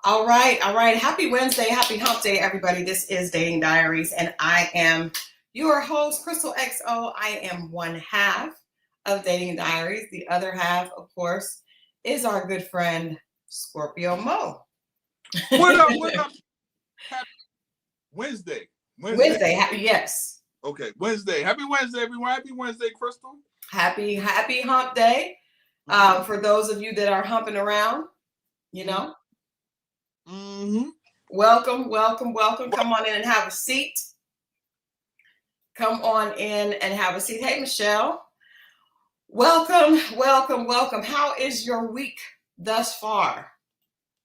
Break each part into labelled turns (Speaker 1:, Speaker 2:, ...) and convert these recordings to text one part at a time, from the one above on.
Speaker 1: All right, all right. Happy Wednesday, happy hump day, everybody. This is Dating Diaries, and I am your host, Christal XO. I am one half of Dating Diaries. The other half, of course, is our good friend, Scorpio Mo.
Speaker 2: What up? What up? Happy Wednesday.
Speaker 1: Wednesday, yes.
Speaker 2: Okay, Wednesday. Happy Wednesday, everyone. Happy Wednesday, Christal.
Speaker 1: Happy hump day. For those of you that are humping around, you know.
Speaker 2: Mm-hmm.
Speaker 1: Welcome. Come on in and have a seat. Come on in and have a seat. Hey, Michelle. Welcome. How is your week thus far?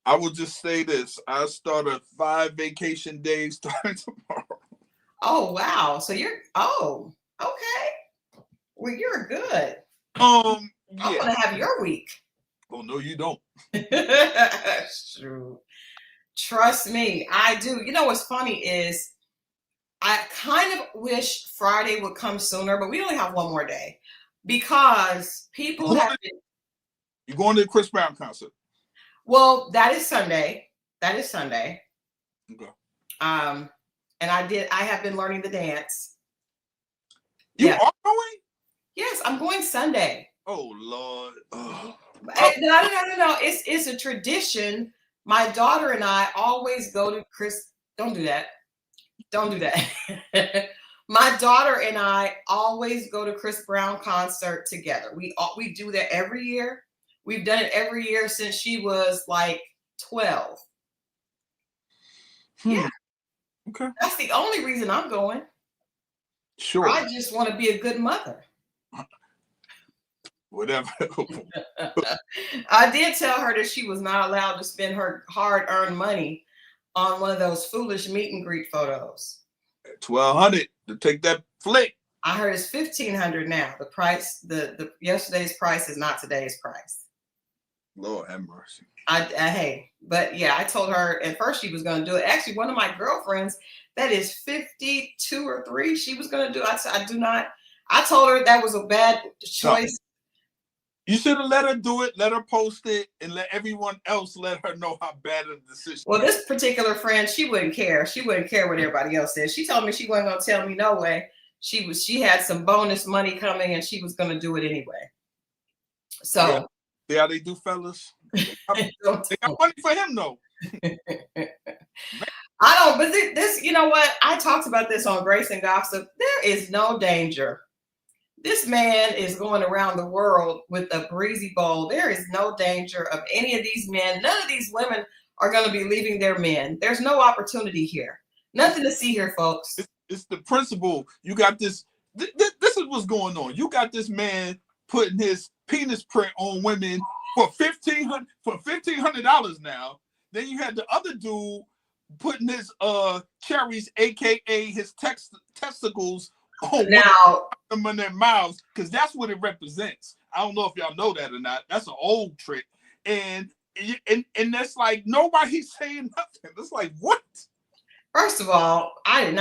Speaker 2: I will just say this. I started 5 vacation days starting tomorrow.
Speaker 1: Oh, wow. So okay. Well, you're good.
Speaker 2: Yeah.
Speaker 1: I want to have your week.
Speaker 2: Oh, no, you don't.
Speaker 1: True. Trust me, I do. You know what's funny is I kind of wish Friday would come sooner, but we only have one more day because people have been.
Speaker 2: You're going to the Chris Brown concert?
Speaker 1: Well, that is Sunday.
Speaker 2: Okay.
Speaker 1: And I have been learning the dance.
Speaker 2: You are going?
Speaker 1: Yes, I'm going Sunday.
Speaker 2: Oh, Lord.
Speaker 1: No. It's a tradition. My daughter and I always go to Chris. Don't do that. My daughter and I always go to Chris Brown concert together. We do that every year. We've done it every year since she was like 12. Yeah.
Speaker 2: Okay.
Speaker 1: That's the only reason I'm going.
Speaker 2: Sure.
Speaker 1: I just want to be a good mother.
Speaker 2: Whatever.
Speaker 1: I did tell her that she was not allowed to spend her hard-earned money on one of those foolish meet and greet photos.
Speaker 2: $1,200 to take that flick.
Speaker 1: I heard it's $1,500 now. The price, the yesterday's price is not today's price.
Speaker 2: Lord have mercy.
Speaker 1: But yeah, I told her at first she was going to do it. Actually, one of my girlfriends that is 52 or 3, she was going to do it. I do not. I told her that was a bad choice.
Speaker 2: You should have let her do it, let her post it, and let everyone else let her know how bad a decision.
Speaker 1: Well, this particular friend, she wouldn't care. She wouldn't care what everybody else said. She told me she wasn't going to tell me no way. She had some bonus money coming and she was going to do it anyway. So.
Speaker 2: Yeah. See how they do, fellas? They got money for him, though.
Speaker 1: I don't, but this, you know what? I talked about this on Grace and Gossip. There is no danger. This man is going around the world with a breezy bowl. There is no danger of any of these men. None of these women are going to be leaving their men. There's no opportunity here. Nothing to see here, folks.
Speaker 2: It's the principle. You got this. This is what's going on. You got this man putting his penis print on women for $1,500 now. Then you had the other dude putting his cherries, aka his testicles,
Speaker 1: now
Speaker 2: them in their mouths, because that's what it represents. I don't know if y'all know that or not. That's an old trick, and that's like nobody's saying nothing. It's like, what?
Speaker 1: First of all, I did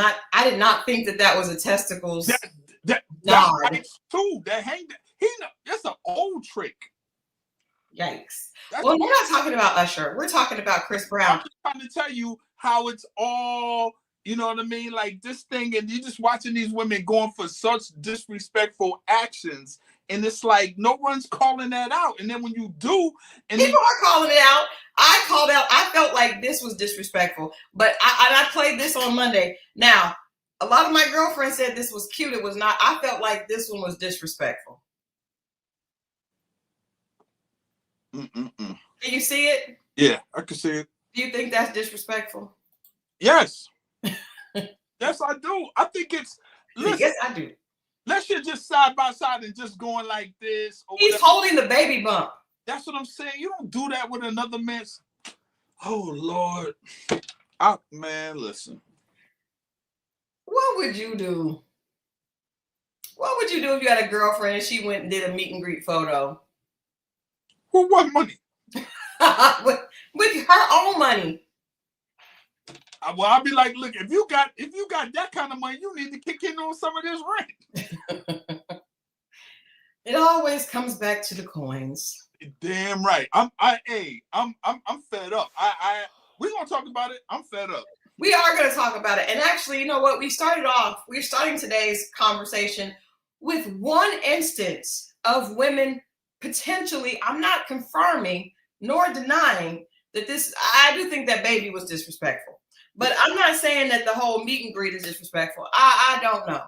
Speaker 1: not think that was a testicles.
Speaker 2: That's too. That's an old trick.
Speaker 1: Yikes. Well, we're not talking about Usher. We're talking about Chris Brown.
Speaker 2: I'm just trying to tell you how it's all, you know what I mean? Like this thing, and you're just watching these women going for such disrespectful actions. And it's like, no one's calling that out. And then when you do, and
Speaker 1: people are calling it out. I called out. I felt like this was disrespectful. But I played this on Monday. Now, a lot of my girlfriends said this was cute. It was not. I felt like this one was disrespectful. Can you see it?
Speaker 2: Yeah, I can see it.
Speaker 1: Do you think that's disrespectful?
Speaker 2: Yes. Yes, I do. I think it's.
Speaker 1: Listen, yes, I do.
Speaker 2: Let's just side by side and just going like this.
Speaker 1: He's holding the baby bump.
Speaker 2: That's what I'm saying. You don't do that with another man's. Oh, Lord. Man, listen.
Speaker 1: What would you do? What would you do if you had a girlfriend and she went and did a meet and greet photo?
Speaker 2: With what money?
Speaker 1: with her own money.
Speaker 2: Well, I'll be like, look, if you got that kind of money, you need to kick in on some of this rent.
Speaker 1: It always comes back to the coins.
Speaker 2: Damn right. I'm fed up. We're gonna talk about it. I'm fed up.
Speaker 1: We are going to talk about it. And actually, you know what? We're starting today's conversation with one instance of women potentially, I'm not confirming nor denying that I do think that baby was disrespectful. But I'm not saying that the whole meet and greet is disrespectful. I don't know.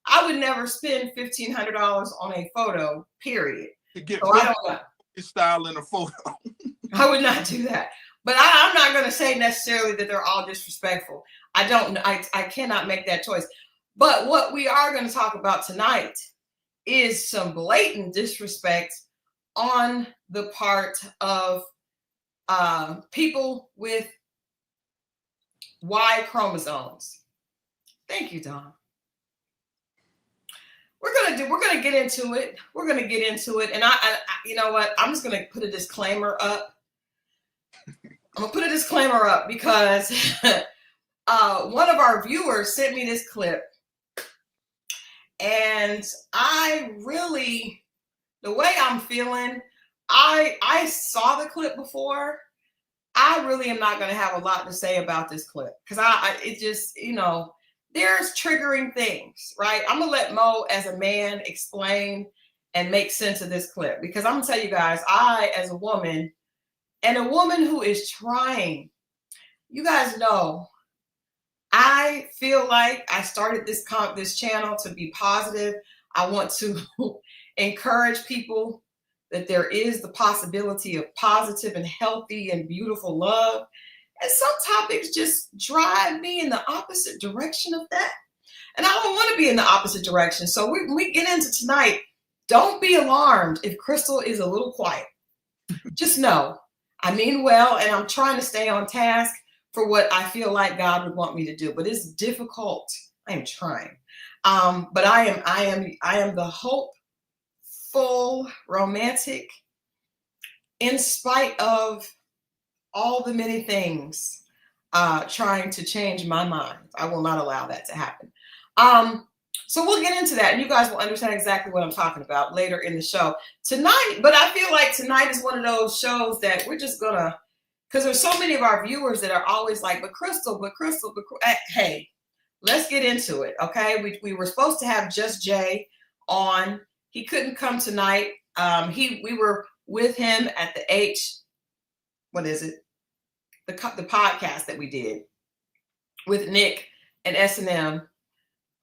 Speaker 1: I would never spend $1,500 on a photo, period.
Speaker 2: To get
Speaker 1: so I don't know.
Speaker 2: Style in a photo.
Speaker 1: I would not do that. But I'm not going to say necessarily that they're all disrespectful. I don't. I cannot make that choice. But what we are going to talk about tonight is some blatant disrespect on the part of people with Y chromosomes. Thank you, Don. We're gonna get into it. And I you know what? I'm just gonna put a disclaimer up. I'm gonna put a disclaimer up because one of our viewers sent me this clip, and the way I'm feeling, I saw the clip before. I really am not gonna have a lot to say about this clip because it just, there's triggering things, right? I'm gonna let Mo as a man explain and make sense of this clip because I'm gonna tell you guys, I as a woman and a woman who is trying, you guys know, I feel like I started this channel to be positive. I want to encourage people that there is the possibility of positive and healthy and beautiful love. And some topics just drive me in the opposite direction of that. And I don't want to be in the opposite direction. So when we get into tonight, don't be alarmed if Christal is a little quiet. Just know, I mean well, and I'm trying to stay on task for what I feel like God would want me to do. But it's difficult. I am trying. But I am the hopeful, romantic, in spite of all the many things trying to change my mind. I will not allow that to happen. So we'll get into that, and you guys will understand exactly what I'm talking about later in the show tonight. But I feel like tonight is one of those shows that we're just gonna, because there's so many of our viewers that are always like, but Christal, hey, let's get into it, okay? We were supposed to have Just Jay on. He couldn't come tonight. We were with him at the what is it? The podcast that we did with Nick and S&M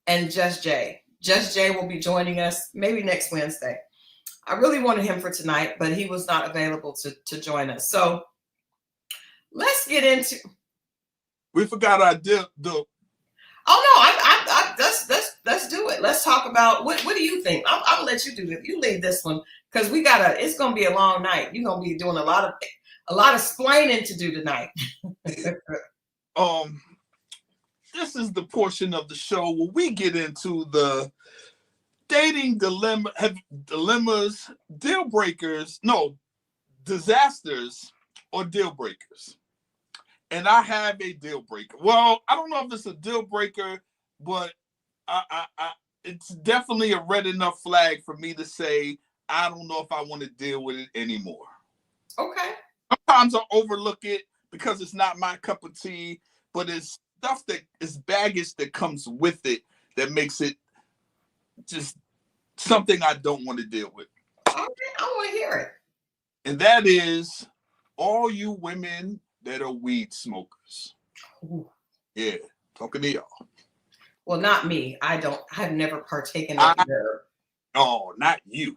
Speaker 1: and Just Jay. Just Jay will be joining us maybe next Wednesday. I really wanted him for tonight, but he was not available to join us. So let's get into.
Speaker 2: We forgot our deal.
Speaker 1: Oh no, let's do it. Let's talk about what do you think? I'll let you do it. You lead this one because it's gonna be a long night. You're gonna be doing a lot of splaining to do tonight.
Speaker 2: This is the portion of the show where we get into the dating dilemmas, deal breakers, disasters or deal breakers. And I have a deal breaker. Well, I don't know if it's a deal breaker, but it's definitely a red enough flag for me to say, I don't know if I want to deal with it anymore.
Speaker 1: Okay.
Speaker 2: Sometimes I overlook it because it's not my cup of tea, but it's stuff that is baggage that comes with it that makes it just something I don't want to deal with.
Speaker 1: Okay, I want to hear it.
Speaker 2: And that is all you women that are weed smokers.
Speaker 1: Ooh.
Speaker 2: Yeah, talking to y'all.
Speaker 1: Well, not me. I've never partaken of the herb.
Speaker 2: Oh, not you.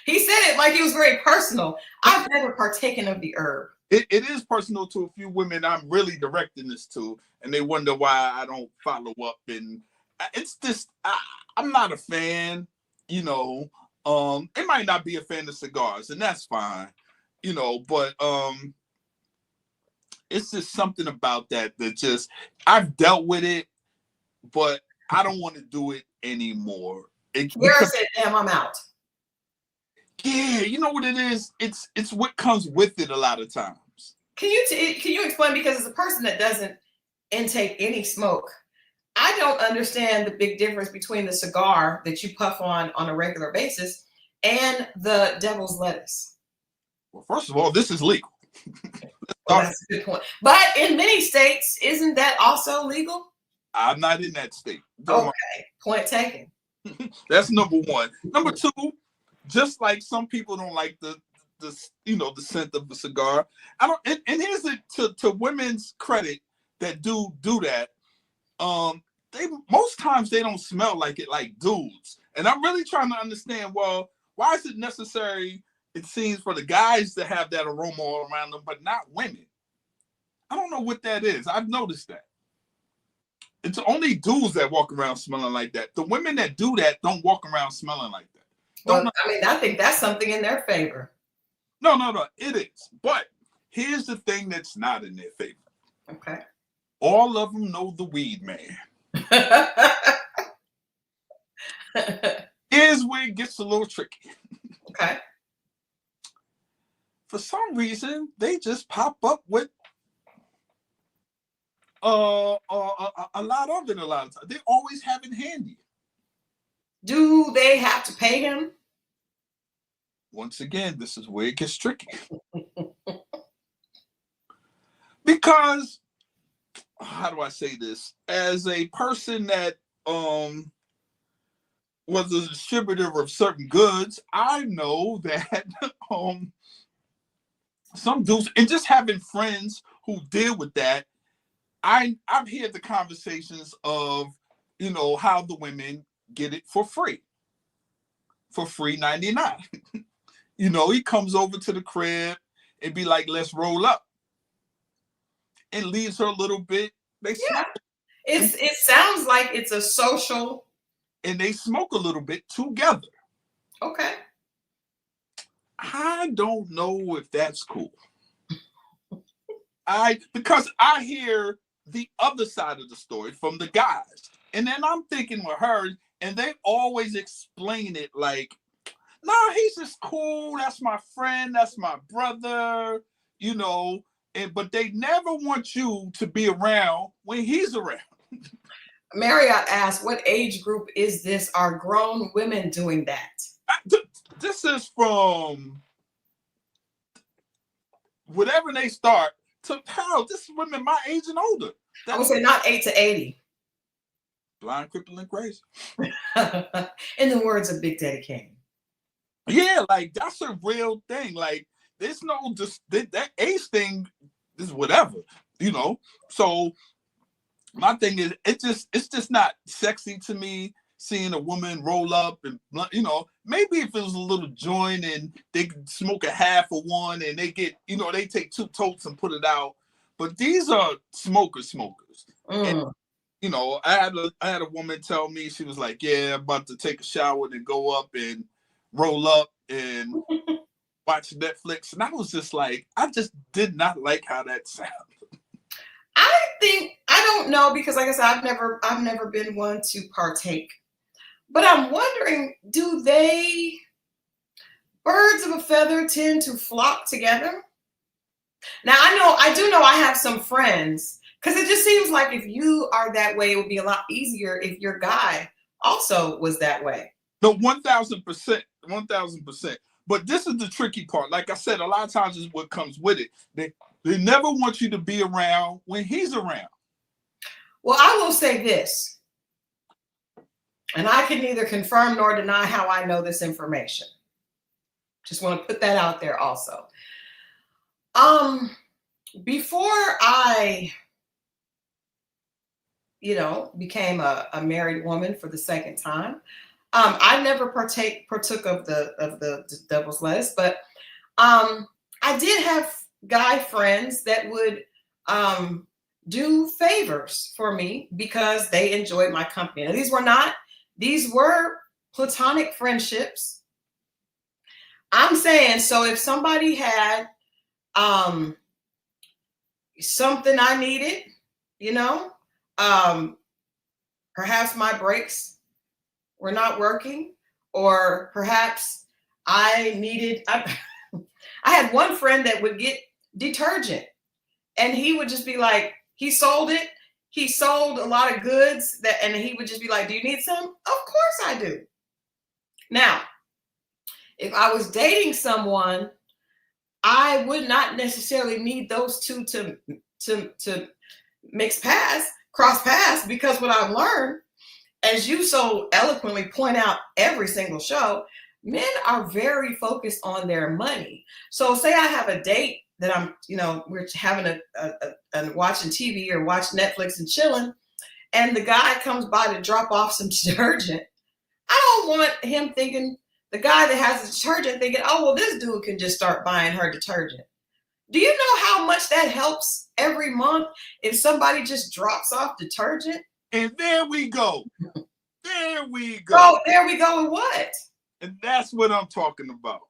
Speaker 1: He said it like he was very personal. I've never partaken of the herb.
Speaker 2: It is personal to a few women I'm really directing this to, and they wonder why I don't follow up. And it's just, I'm not a fan, It might not be a fan of cigars, and that's fine, but it's just something about that just, I've dealt with it, but I don't want to do it anymore.
Speaker 1: Where is it? Damn, I'm out.
Speaker 2: Yeah, you know what it is? It's what comes with it a lot of times.
Speaker 1: Can you explain? Because as a person that doesn't intake any smoke, I don't understand the big difference between the cigar that you puff on a regular basis and the devil's lettuce.
Speaker 2: Well, first of all, this is legal.
Speaker 1: Well, that's a good point. But in many states, isn't that also legal?
Speaker 2: I'm not in that state.
Speaker 1: Okay, point taken.
Speaker 2: That's number one. Number two, just like some people don't like the the scent of a cigar. I don't. And here's it to women's credit that do that. They most times they don't smell like it like dudes. And I'm really trying to understand. Well, why is it necessary? It seems for the guys to have that aroma all around them, but not women. I don't know what that is. I've noticed that. It's only dudes that walk around smelling like that. The women that do that don't walk around smelling like that.
Speaker 1: Well, I mean, I think that's something in their favor.
Speaker 2: No, it is. But here's the thing that's not in their favor.
Speaker 1: Okay.
Speaker 2: All of them know the weed man. Here's where it gets a little tricky.
Speaker 1: Okay.
Speaker 2: For some reason, they just pop up with a lot of it a lot of times. They always have it handy.
Speaker 1: Do they have to pay him?
Speaker 2: Once again, this is where it gets tricky. Because, how do I say this? As a person that was a distributor of certain goods, I know that some dudes, and just having friends who deal with that, I've heard the conversations of, how the women get it for free $99. He comes over to the crib and be like, let's roll up. And leaves her a little bit. They smoke.
Speaker 1: It sounds like it's a social.
Speaker 2: And they smoke a little bit together.
Speaker 1: Okay.
Speaker 2: I don't know if that's cool. Because I hear the other side of the story from the guys. And then I'm thinking with her, and they always explain it like, nah, he's just cool. That's my friend. That's my brother, but they never want you to be around when he's around.
Speaker 1: Marriott asked, what age group is this? Are grown women doing that?
Speaker 2: This is from whatever they start to hell. This is women my age and older.
Speaker 1: I would say not 8 to 80.
Speaker 2: Blind, crippled, and crazy.
Speaker 1: In the words of Big Daddy Kane.
Speaker 2: Yeah, like that's a real thing. Like there's no just that age thing is whatever, So my thing is it's just not sexy to me seeing a woman roll up and maybe if it was a little joint and they could smoke a half of one and they get they take 2 totes and put it out, but these are smokers. And, I had a woman tell me, she was like, yeah, I'm about to take a shower and go up and roll up and watch Netflix, and I was just like, I just did not like how that sounded.
Speaker 1: I don't know, because like I said, I've never been one to partake, but I'm wondering, do birds of a feather tend to flock together? Now I do know I have some friends, because it just seems like if you are that way, it would be a lot easier if your guy also was that way.
Speaker 2: No, 1,000%. But this is the tricky part. Like I said, a lot of times is what comes with it. They never want you to be around when he's around.
Speaker 1: Well, I will say this, and I can neither confirm nor deny how I know this information. Just want to put that out there also. Before I, became a married woman for the second time, I never partook of the devil's lettuce, but I did have guy friends that would do favors for me because they enjoyed my company. Now, these were platonic friendships. I'm saying, so if somebody had something I needed, perhaps my brakes were not working, or perhaps I had one friend that would get detergent, and he would just be like, he sold a lot of goods and he would just be like, do you need some? Of course I do. Now, if I was dating someone I would not necessarily need those two to cross paths, because what I've learned, as you so eloquently point out every single show, men are very focused on their money. So say I have a date that we're having a watching TV or watch Netflix and chilling, and the guy comes by to drop off some detergent. I don't want him thinking, the guy that has the detergent thinking, oh, well, this dude can just start buying her detergent. Do you know how much that helps every month if somebody just drops off detergent?
Speaker 2: And there we go. There we go.
Speaker 1: Oh, there we go with what?
Speaker 2: And that's what I'm talking about.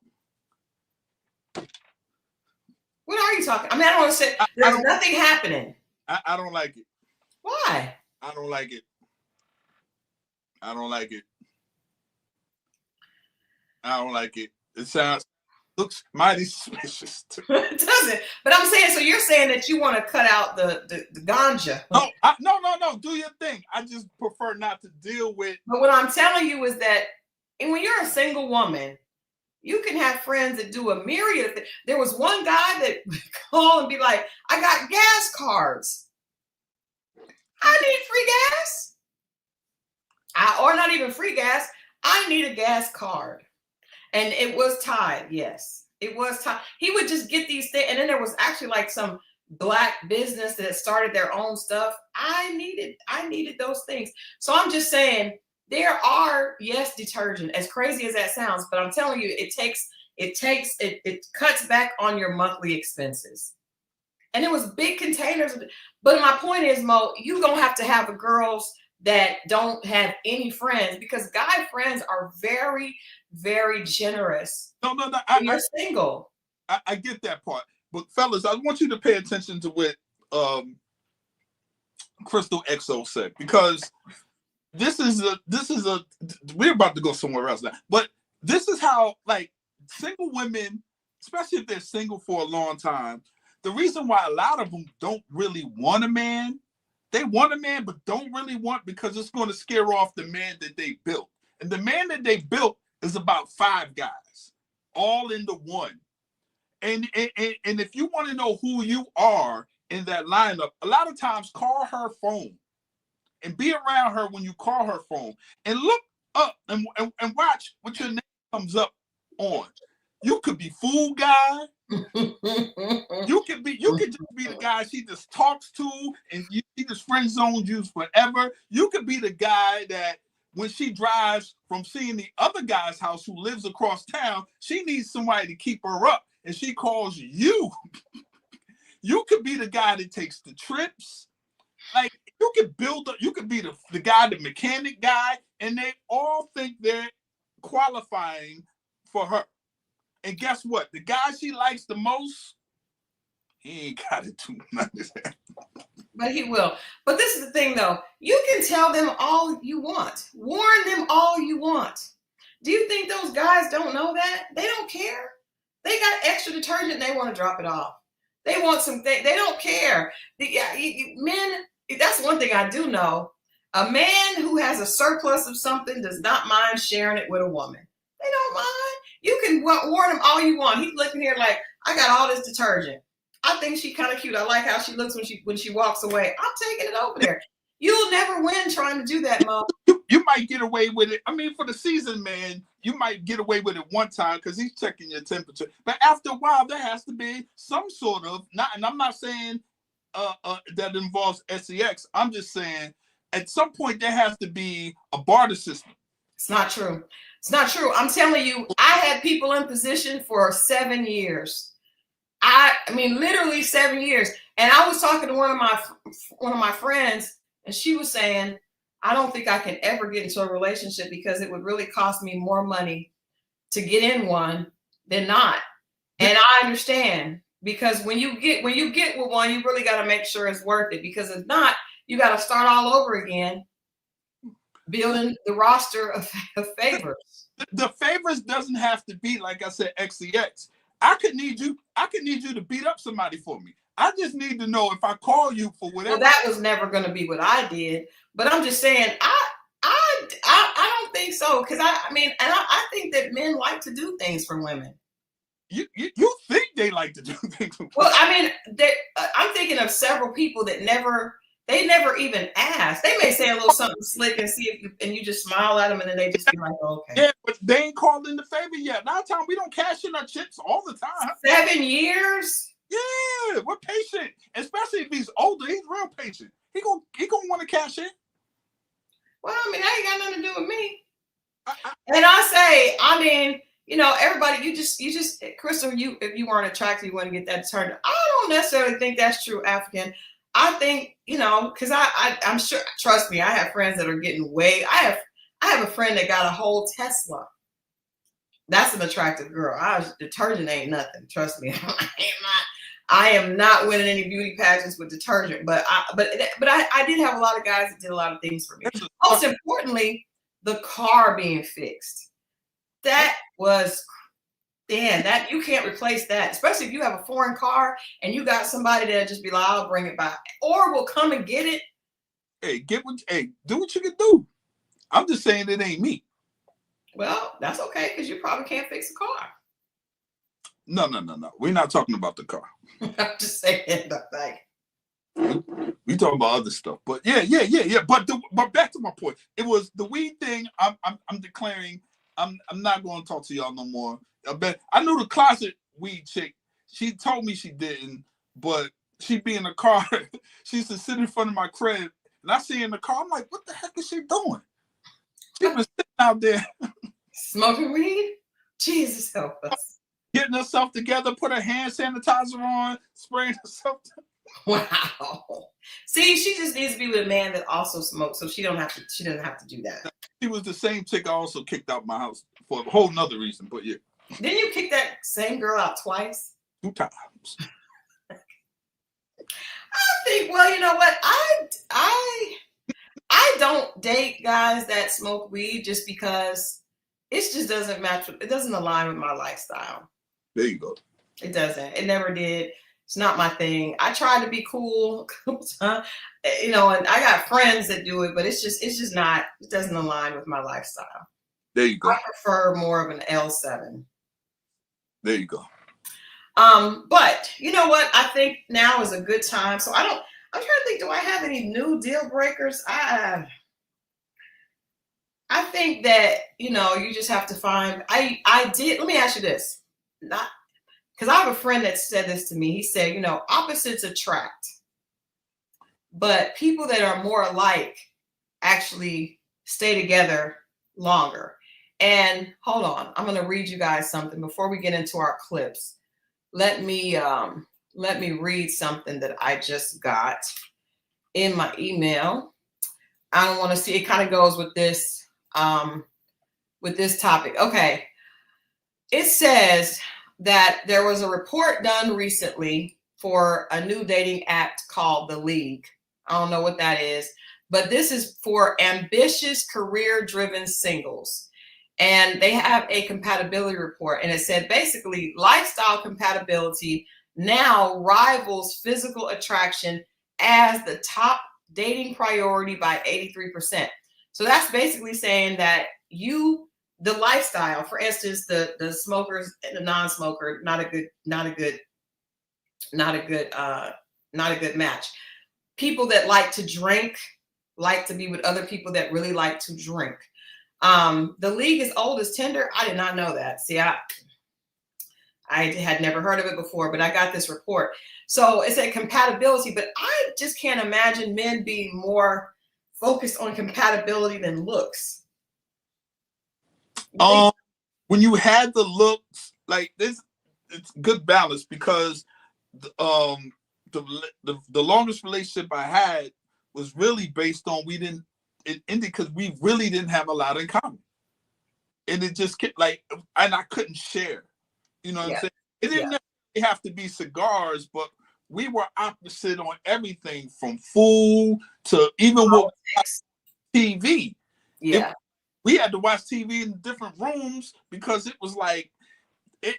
Speaker 1: What are you talking? I mean, I don't want to say there's nothing happening.
Speaker 2: I don't like it.
Speaker 1: Why?
Speaker 2: I don't like it. I don't like it. I don't like it. It looks mighty suspicious.
Speaker 1: It doesn't. But I'm saying, so you're saying that you want to cut out the ganja.
Speaker 2: No. Do your thing. I just prefer not to deal with.
Speaker 1: But what I'm telling you is that when you're a single woman, you can have friends that do a myriad of things. There was one guy that would call and be like, I got gas cards. I need free gas. Or not even free gas. I need a gas card. And it was tied. Yes, it was tied. He would just get these things. And then there was actually like some Black business that started their own stuff. I needed those things. So I'm just saying, there are, yes, detergent, as crazy as that sounds, but I'm telling you, it cuts back on your monthly expenses. And it was big containers. But my point is, Mo, you're going to have girls that don't have any friends, because guy friends are very, very generous.
Speaker 2: No.
Speaker 1: You're single.
Speaker 2: I get that part. But fellas, I want you to pay attention to what Christal XO said, because this is we're about to go somewhere else now. But this is how, like, single women, especially if they're single for a long time, the reason why a lot of them don't really want a man, they want a man but don't really want, because it's going to scare off the man that they built. And the man that they built is about 5 guys, all into one. And if you want to know who you are in that lineup, a lot of times call her phone and be around her when you call her phone, and look up and watch what your name comes up on. You could be fool guy. You could just be the guy she just talks to and she just friend zones you forever. You could be the guy that when she drives from seeing the other guy's house who lives across town, she needs somebody to keep her up, and she calls you. You could be the guy that takes the trips. Like, you could be the guy, the mechanic guy, and they all think they're qualifying for her. And guess what? The guy she likes the most, he ain't got it too much.
Speaker 1: But he will. But this is the thing, though. You can tell them all you want. Warn them all you want. Do you think those guys don't know that? They don't care. They got extra detergent and they want to drop it off. They want something. They don't care. Men, that's one thing I do know. A man who has a surplus of something does not mind sharing it with a woman. They don't mind. You can warn him all you want. He's looking here like, I got all this detergent. I think she's kind of cute. I like how she looks when she walks away. I'm taking it over there. You'll never win trying to do that, Mo.
Speaker 2: You might get away with it. I mean, for the season, man, you might get away with it one time because he's checking your temperature. But after a while, there has to be some sort of, and I'm not saying that involves sex. I'm just saying at some point there has to be a barter system.
Speaker 1: It's not true. It's not true. I'm telling you, I had people in position for 7 years. I mean, literally 7 years. And I was talking to one of my friends, and she was saying, I don't think I can ever get into a relationship because it would really cost me more money to get in one than not. And I understand, because when you get with one, you really got to make sure it's worth it, because if not, you got to start all over again, building the roster of favors.
Speaker 2: The favors doesn't have to be, like I said, XCX. I could need you to beat up somebody for me. I just need to know if I call you for whatever.
Speaker 1: Well, that was never going to be what I did. But I'm just saying, I don't think so, because I mean, and I think that men like to do things for women.
Speaker 2: You think they like to do things with
Speaker 1: Well, I mean, I'm thinking of several people that they never even ask. They may say a little something slick and see if and you just smile at them, and then they just be like, okay.
Speaker 2: Yeah, but they ain't called in the favor yet. Now, time we don't cash in our chips all the time.
Speaker 1: 7 years?
Speaker 2: Yeah, we're patient, especially if he's older. He's real patient. He gonna want to cash in.
Speaker 1: Well, I mean, that ain't got nothing to do with me. And I mean, everybody, you just, Christal, if you weren't attracted, you want to get that turned. I don't necessarily think that's true, African. I think, because I'm sure, trust me, I have friends that are getting I have a friend that got a whole Tesla. That's an attractive girl. Detergent ain't nothing. Trust me. I am not winning any beauty pageants with detergent, but I did have a lot of guys that did a lot of things for me. Most importantly, the car being fixed. That was, that you can't replace that, especially if you have a foreign car and you got somebody that'll just be like, I'll bring it back, or will come and get it.
Speaker 2: Hey, do what you can do. I'm just saying it ain't me.
Speaker 1: Well, that's okay, because you probably can't fix a car.
Speaker 2: No. We're not talking about the car.
Speaker 1: I'm just saying,
Speaker 2: we talking about other stuff. But yeah. But back to my point. It was the weed thing. I'm declaring. I'm not going to talk to y'all no more. I knew the closet weed chick. She told me she didn't, but she'd be in the car. She used to sit in front of my crib, and I see her in the car. I'm like, what the heck is she doing? She was sitting out there
Speaker 1: smoking weed. Jesus help us.
Speaker 2: Getting herself together, put her hand sanitizer on, spraying herself.
Speaker 1: Wow. See, she just needs to be with a man that also smokes, so she doesn't have to do that.
Speaker 2: She was the same chick I also kicked out my house for a whole nother reason, but yeah.
Speaker 1: Didn't you kick that same girl out twice?
Speaker 2: 2 times.
Speaker 1: I think, well, you know what? I don't date guys that smoke weed just because it just doesn't match. It doesn't align with my lifestyle.
Speaker 2: There you go.
Speaker 1: It doesn't. It never did. It's not my thing. I try to be cool, and I got friends that do it, but it's just not. It doesn't align with my lifestyle.
Speaker 2: There you go.
Speaker 1: I prefer more of an L7.
Speaker 2: There you go.
Speaker 1: But you know what? I think now is a good time. So I'm trying to think, do I have any new deal breakers? I think that, you just have to find, let me ask you this, not because I have a friend that said this to me. He said, opposites attract, but people that are more alike actually stay together longer. And hold on, I'm going to read you guys something before we get into our clips. Let me read something that I just got in my email. I don't want to see, it kind of goes with this topic. Okay. It says that there was a report done recently for a new dating app called The League. I don't know what that is, but this is for ambitious, career-driven singles. And they have a compatibility report, and it said basically lifestyle compatibility now rivals physical attraction as the top dating priority by 83%. So that's basically saying that the lifestyle, for instance, the smokers and the non-smoker, not a good match. People that like to drink, like to be with other people that really like to drink. The League is old as Tinder. I did not know that. See, I had never heard of it before, but I got this report. So it said compatibility, but I just can't imagine men being more focused on compatibility than looks.
Speaker 2: When you had the looks like this, it's good balance, because the longest relationship I had was really based on it ended because we really didn't have a lot in common, and it just kept and I couldn't share. You know what I'm saying? It didn't necessarily have to be cigars, but we were opposite on everything from food to even what TV.
Speaker 1: Yeah.
Speaker 2: We had to watch TV in different rooms because it was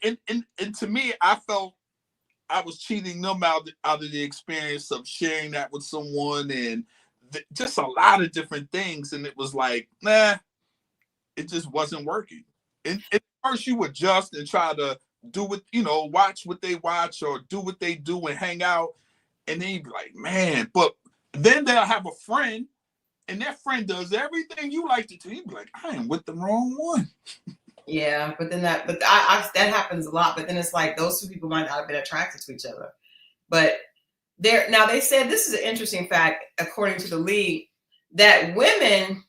Speaker 2: and to me, I felt I was cheating them out of the experience of sharing that with someone, and just a lot of different things. And it was it just wasn't working. And at first you adjust and try to do what, you know, watch what they watch or do what they do and hang out. And then you'd be like, man, but then they'll have a friend and that friend does everything you like to do. You'd be like, I am with the wrong one.
Speaker 1: Yeah, but then that happens a lot. But then it's like those two people might not have been attracted to each other. But now they said, this is an interesting fact, according to the league, that women,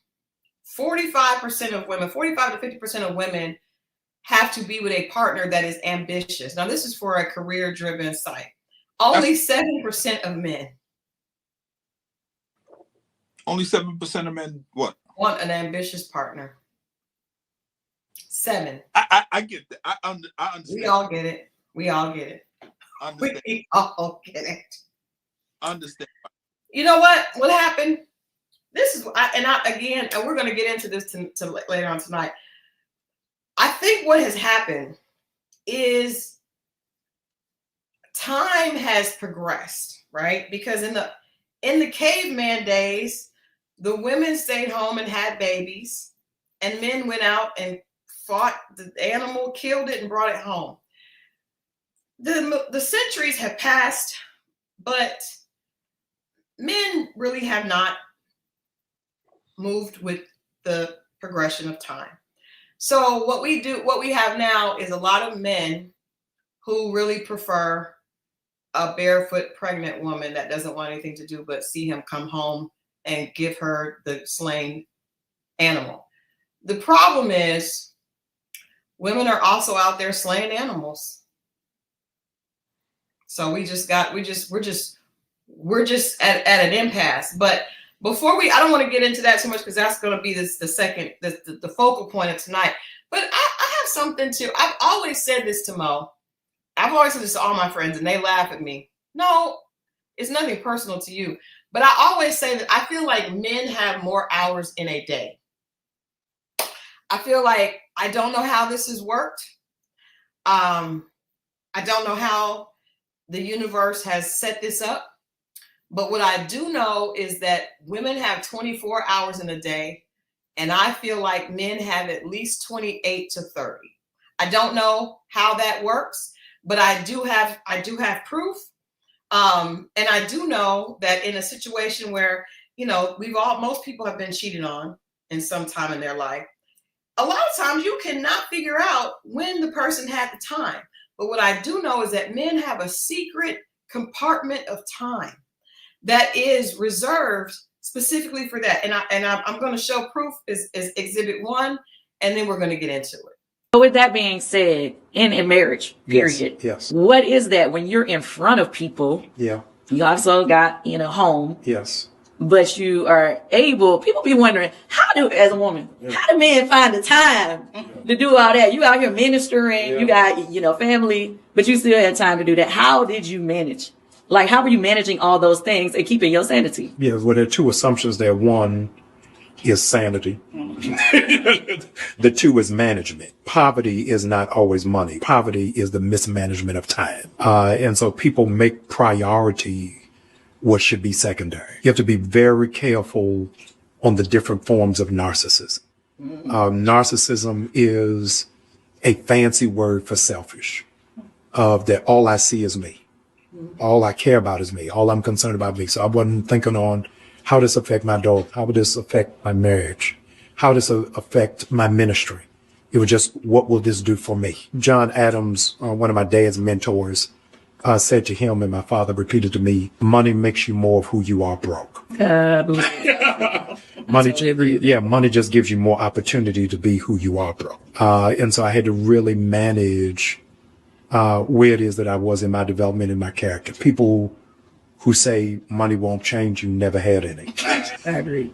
Speaker 1: 45% of women, 45 to 50% of women have to be with a partner that is ambitious. Now, this is for a career-driven site. Only 7% of men.
Speaker 2: Only 7% of men what?
Speaker 1: Want an ambitious partner. 7.
Speaker 2: I get that. I understand.
Speaker 1: We all get it. We all get it.
Speaker 2: Understand.
Speaker 1: We all get it.
Speaker 2: Understand.
Speaker 1: You know what? What happened? This is, again, and we're going to get into this to later on tonight. I think what has happened is time has progressed, right? Because in the caveman days, the women stayed home and had babies, and men went out and fought the animal, killed it, and brought it home. The centuries have passed, but men really have not moved with the progression of time. So what we have now is a lot of men who really prefer a barefoot pregnant woman that doesn't want anything to do but see him come home and give her the slain animal. The problem is women are also out there slaying animals. So we're just at an impasse. But before I don't want to get into that too much because that's going to be the focal point of tonight. But I have something I've always said this to Mo. I've always said this to all my friends and they laugh at me. No, it's nothing personal to you. But I always say that I feel like men have more hours in a day. I feel like I don't know how this has worked. I don't know how the universe has set this up. But what I do know is that women have 24 hours in a day, and I feel like men have at least 28 to 30. I don't know how that works, but I do have proof. And I do know that in a situation where, you know, most people have been cheated on in some time in their life. A lot of times you cannot figure out when the person had the time. But what I do know is that men have a secret compartment of time that is reserved specifically for that. And I'm going to show proof is Exhibit 1, and then we're going to get into it.
Speaker 3: So with that being said, in a marriage, period.
Speaker 4: Yes.
Speaker 3: What is that when you're in front of people?
Speaker 4: Yeah.
Speaker 3: You also got, home.
Speaker 4: Yes.
Speaker 3: But you are able, people be wondering, as a woman, how do men find the time to do all that? You out here ministering, you got, family, but you still had time to do that. How did you manage? Like, how were you managing all those things and keeping your sanity?
Speaker 4: Yeah, well, there are two assumptions there. One is sanity. The two is management. Poverty is not always money. Poverty is the mismanagement of time. And so people make priority what should be secondary. You have to be very careful on the different forms of narcissism. Narcissism is a fancy word for selfish, that all I see is me. All I care about is me. All I'm concerned about me. So I wasn't thinking on how this affect my daughter. How would this affect my marriage? How does this affect my ministry? It was just, what will this do for me? John Adams, one of my dad's mentors, said to him, and my father repeated to me, money makes you more of who you are broke. Money just gives you more opportunity to be who you are broke. And so I had to really manage where it is that I was in my development in my character. People who say money won't change you never had any.
Speaker 3: I agree.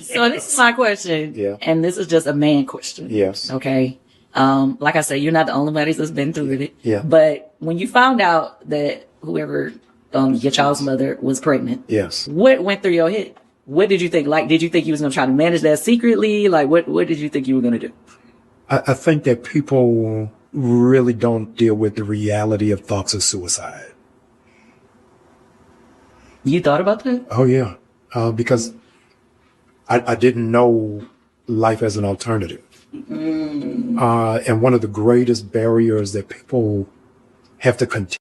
Speaker 3: So this is my question.
Speaker 4: Yeah.
Speaker 3: And this is just a man question.
Speaker 4: Yes.
Speaker 3: Okay. Like I said, you're not the only buddy that's been through it.
Speaker 4: Yeah.
Speaker 3: But when you found out that whoever, your child's mother was pregnant.
Speaker 4: Yes.
Speaker 3: What went through your head? What did you think? Like, did you think you was going to try to manage that secretly? Like, what did you think you were going to do?
Speaker 4: I think that people really don't deal with the reality of thoughts of suicide.
Speaker 3: You thought about that?
Speaker 4: Oh, yeah. Because I didn't know life as an alternative. And one of the greatest barriers that people have to continue.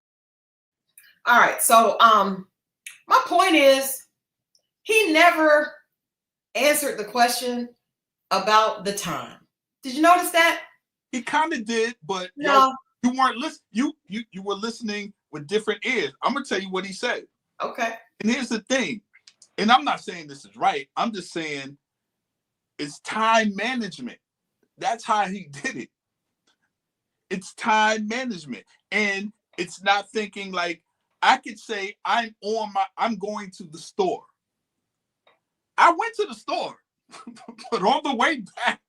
Speaker 1: All right. So my point is he never answered the question about the time. Did you notice that?
Speaker 2: He kind of did, but
Speaker 1: No.
Speaker 2: you weren't listening. You were listening with different ears. I'm gonna tell you what he said.
Speaker 1: Okay.
Speaker 2: And here's the thing, and I'm not saying this is right. I'm just saying it's time management. That's how he did it. It's time management, and it's not thinking like I could say I'm going to the store. I went to the store, but on the way back,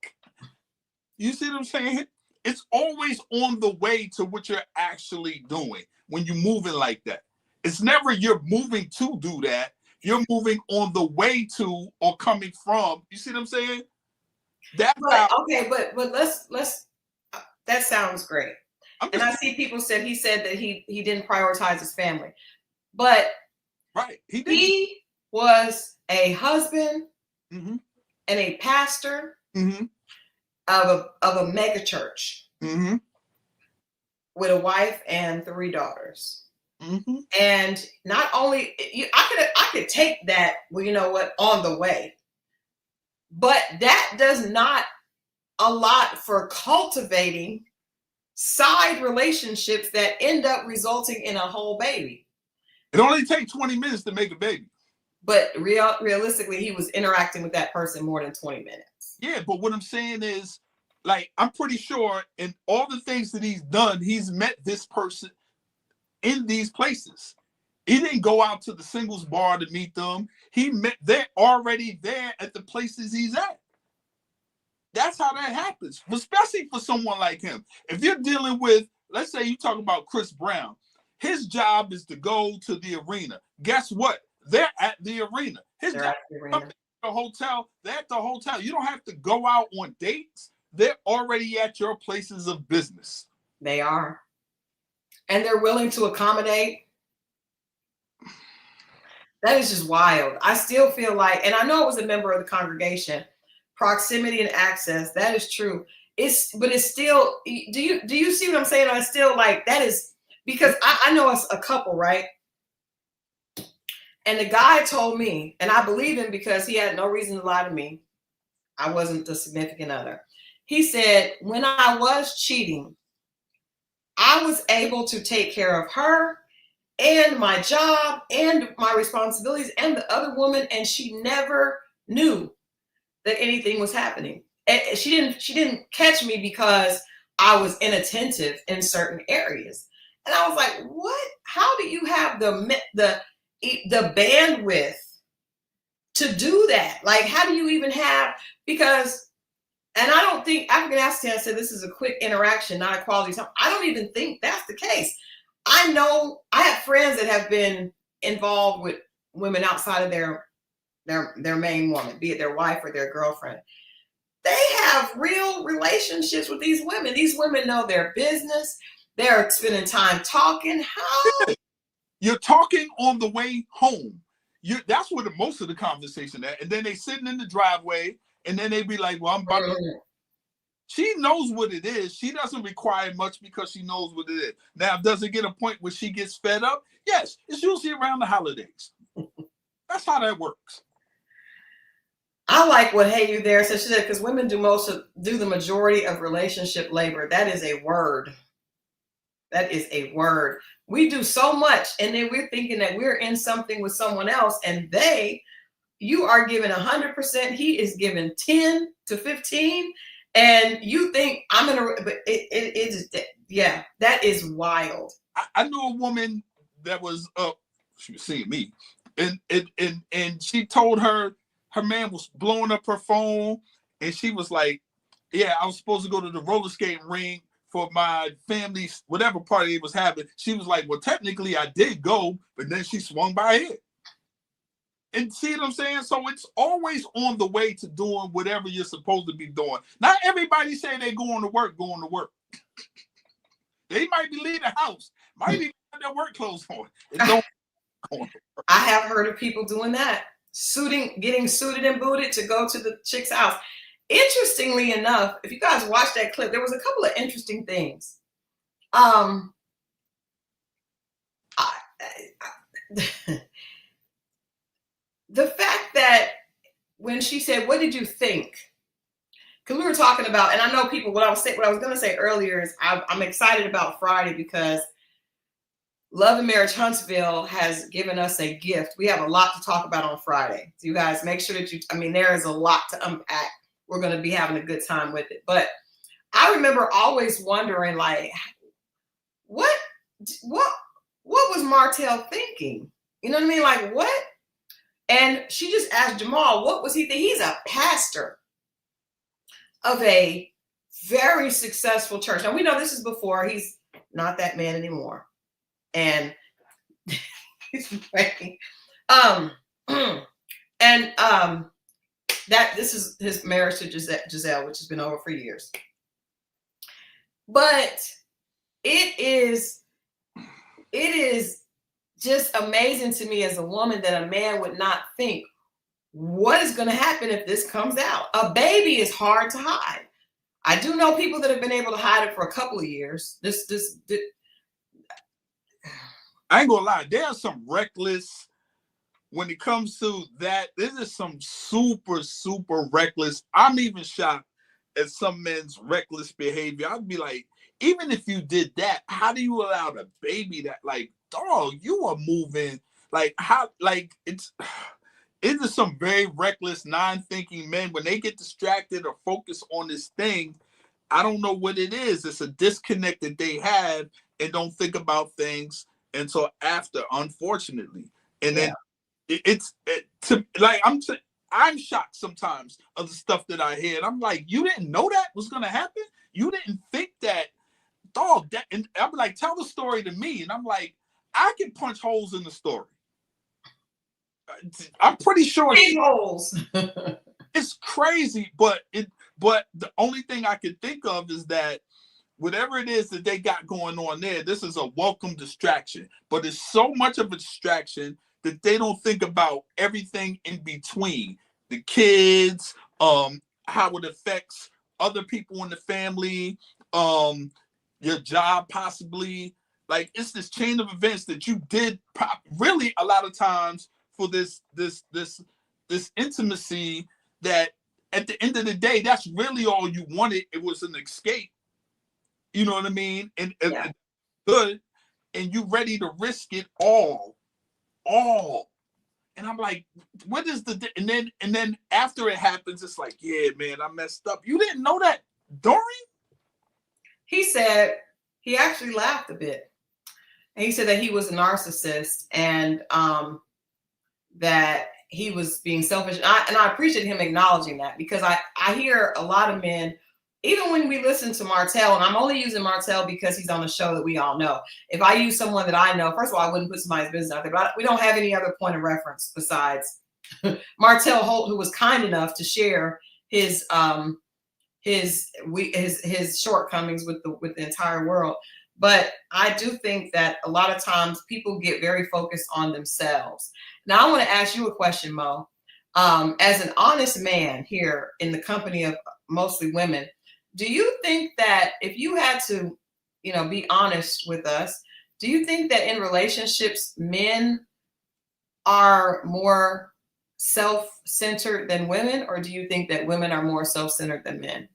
Speaker 2: you see what I'm saying? It's always on the way to what you're actually doing when you're moving like that. It's never you're moving to do that. You're moving on the way to or coming from. You see what I'm saying? That's how.
Speaker 1: Okay, but let's that sounds great. And I see people said he said that he didn't prioritize his family, but
Speaker 2: right,
Speaker 1: he was a husband
Speaker 2: mm-hmm.
Speaker 1: and a pastor
Speaker 2: mm-hmm.
Speaker 1: of a mega church
Speaker 2: mm-hmm.
Speaker 1: with a wife and 3 daughters.
Speaker 2: Mm-hmm.
Speaker 1: And not only I could take that, well, you know what, on the way, but that does not allot for cultivating side relationships that end up resulting in a whole baby.
Speaker 2: It only takes 20 minutes to make a baby.
Speaker 1: But realistically, he was interacting with that person more than 20 minutes.
Speaker 2: Yeah, but what I'm saying is, like, I'm pretty sure in all the things that he's done, he's met this person in these places. He didn't go out to the singles bar to meet them. They're already there at the places he's at. That's how that happens, especially for someone like him. If you're dealing with, let's say you talk about Chris Brown, his job is to go to the arena. Guess what? They're at the arena. His job is to the hotel. They're at the hotel. You don't have to go out on dates. They're already at your places of business.
Speaker 1: They are. And they're willing to accommodate. That is just wild. I still feel like, and I know it was a member of the congregation, proximity and access, that is true. But it's still, do you see what I'm saying? I still like, that is, because I know it's a couple, right? And the guy told me, and I believe him because he had no reason to lie to me. I wasn't the significant other. He said, when I was cheating, I was able to take care of her and my job and my responsibilities and the other woman, and she never knew that anything was happening. And she didn't catch me because I was inattentive in certain areas. And I was like, what? How do you have the bandwidth to do that? Like, how do you even have, because, and I don't think, African Aston said this is a quick interaction, not a quality time. I don't even think that's the case. I know I have friends that have been involved with women outside of their main woman, be it their wife or their girlfriend. They have real relationships with these women. These women know their business. They're spending time talking. How?
Speaker 2: You're talking on the way home. That's where most of the conversation at. And then they sitting in the driveway, and then they be like, well, I'm about to. She knows what it is. She doesn't require much because she knows what it is. Now, does it get a point where she gets fed up? Yes, it's usually around the holidays. That's how that works.
Speaker 1: I like what Hey You There said. She said, because women do the majority of relationship labor. That is a word. That is a word. We do so much, and then we're thinking that we're in something with someone else, and you are giving 100%. He is giving 10 to 15. And you think I'm gonna, but it is, yeah, that is wild.
Speaker 2: I knew a woman that was she was seeing me, and she told her man was blowing up her phone, and she was like, yeah, I was supposed to go to the roller skating ring for my family's whatever party it was having. She was like, well, technically I did go, but then she swung by it. And see what I'm saying? So it's always on the way to doing whatever you're supposed to be doing. Not everybody say they going to work. They might be leaving the house. Might even have their work clothes on.
Speaker 1: I have heard of people doing that. Getting suited and booted to go to the chick's house. Interestingly enough, if you guys watch that clip, there was a couple of interesting things. The fact that when she said, "What did you think?" Because we were talking about, and I know people. What I was going to say earlier is I'm excited about Friday because Love and Marriage Huntsville has given us a gift. We have a lot to talk about on Friday. So you guys make sure that there is a lot to unpack. We're going to be having a good time with it. But I remember always wondering, like, what was Martell thinking? You know what I mean? Like, what? And she just asked Jamal, what was he thinking? He's a pastor of a very successful church. Now we know this is before he's not that man anymore. And he's right. That this is his marriage to Giselle, which has been over for years. But it is just amazing to me as a woman that a man would not think, what is going to happen if this comes out? A baby is hard to hide. I do know people that have been able to hide it for a couple of years.
Speaker 2: I ain't gonna lie, there's some reckless when it comes to that. This is some super, super reckless. I'm even shocked at some men's reckless behavior. I'd be like, even if you did that, how do you allow the baby that, like, dog, you are moving like how, like it is some very reckless, non-thinking men when they get distracted or focus on this thing. I don't know what it is. It's a disconnect that they have and don't think about things until after, unfortunately. And then I'm shocked sometimes of the stuff that I hear. And I'm like, you didn't know that was going to happen? You didn't think that, dog, that, and I'm like, tell the story to me. And I'm like, I can punch holes in the story. I'm pretty sure
Speaker 1: holes.
Speaker 2: It's crazy, but the only thing I can think of is that whatever it is that they got going on there, this is a welcome distraction. But it's so much of a distraction that they don't think about everything in between. The kids, how it affects other people in the family, your job possibly. Like, it's this chain of events that you did really a lot of times for this intimacy that at the end of the day, that's really all you wanted. It was an escape. You know what I mean? And good. And you ready to risk it all. And I'm like, what is and then after it happens, it's like, yeah, man, I messed up. You didn't know that, Dorian?
Speaker 1: He said he actually laughed a bit. And he said that he was a narcissist and that he was being selfish. And I appreciate him acknowledging that, because I hear a lot of men, even when we listen to Martell, and I'm only using Martell because he's on a show that we all know. If I use someone that I know, first of all, I wouldn't put somebody's business out there, but we don't have any other point of reference besides Martell Holt, who was kind enough to share his shortcomings with the entire world. But I do think that a lot of times people get very focused on themselves. Now, I want to ask you a question, Mo. As an honest man here in the company of mostly women, do you think that if you had to, be honest with us, do you think that in relationships, men are more self-centered than women, or do you think that women are more self-centered than men?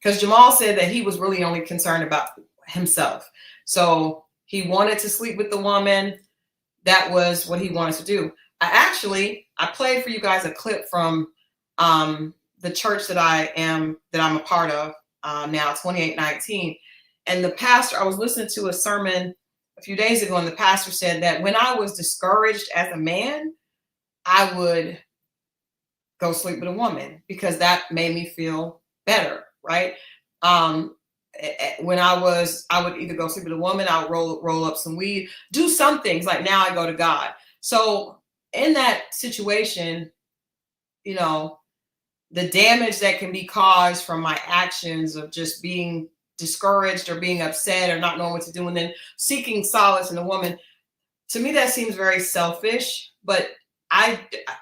Speaker 1: Because Jamal said that he was really only concerned about himself. So he wanted to sleep with the woman. That was what he wanted to do. I played for you guys a clip from the church that I'm a part of now, 2819. And the pastor, I was listening to a sermon a few days ago, and the pastor said that when I was discouraged as a man, I would go sleep with a woman because that made me feel better. Right. When I would either go sleep with a woman, I would roll up some weed, do some things. Like now I go to God. So in that situation, the damage that can be caused from my actions of just being discouraged or being upset or not knowing what to do, and then seeking solace in a woman, to me, that seems very selfish. But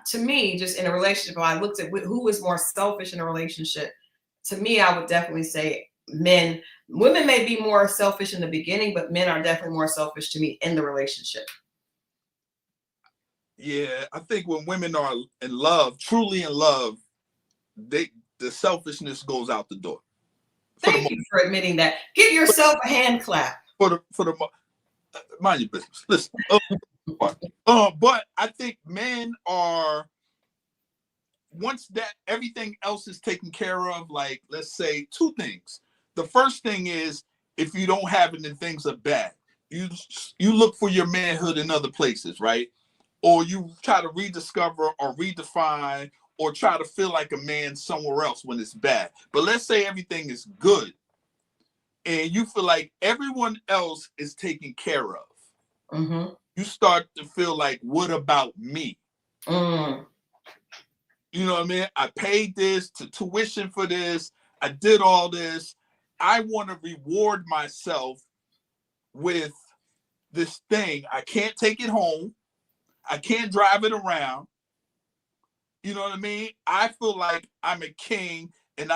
Speaker 1: to me, just in a relationship, when I looked at who was more selfish in a relationship, to me, I would definitely say men. Women may be more selfish in the beginning, but men are definitely more selfish to me in the relationship.
Speaker 2: Yeah, I think when women are in love, truly in love, the selfishness goes out the door.
Speaker 1: Thank you for admitting that. Give yourself a hand clap.
Speaker 2: Mind your business. Listen, but I think men are, once that everything else is taken care of, like, let's say two things. The first thing is, if you don't have it and things are bad, you look for your manhood in other places, right? Or you try to rediscover or redefine or try to feel like a man somewhere else when it's bad. But let's say everything is good and you feel like everyone else is taken care of.
Speaker 1: Mm-hmm.
Speaker 2: You start to feel like, what about me?
Speaker 1: Mm.
Speaker 2: You know what I mean? I paid this to tuition for this. I did all this. I want to reward myself with this thing. I can't take it home. I can't drive it around. You know what I mean? I feel like I'm a king, and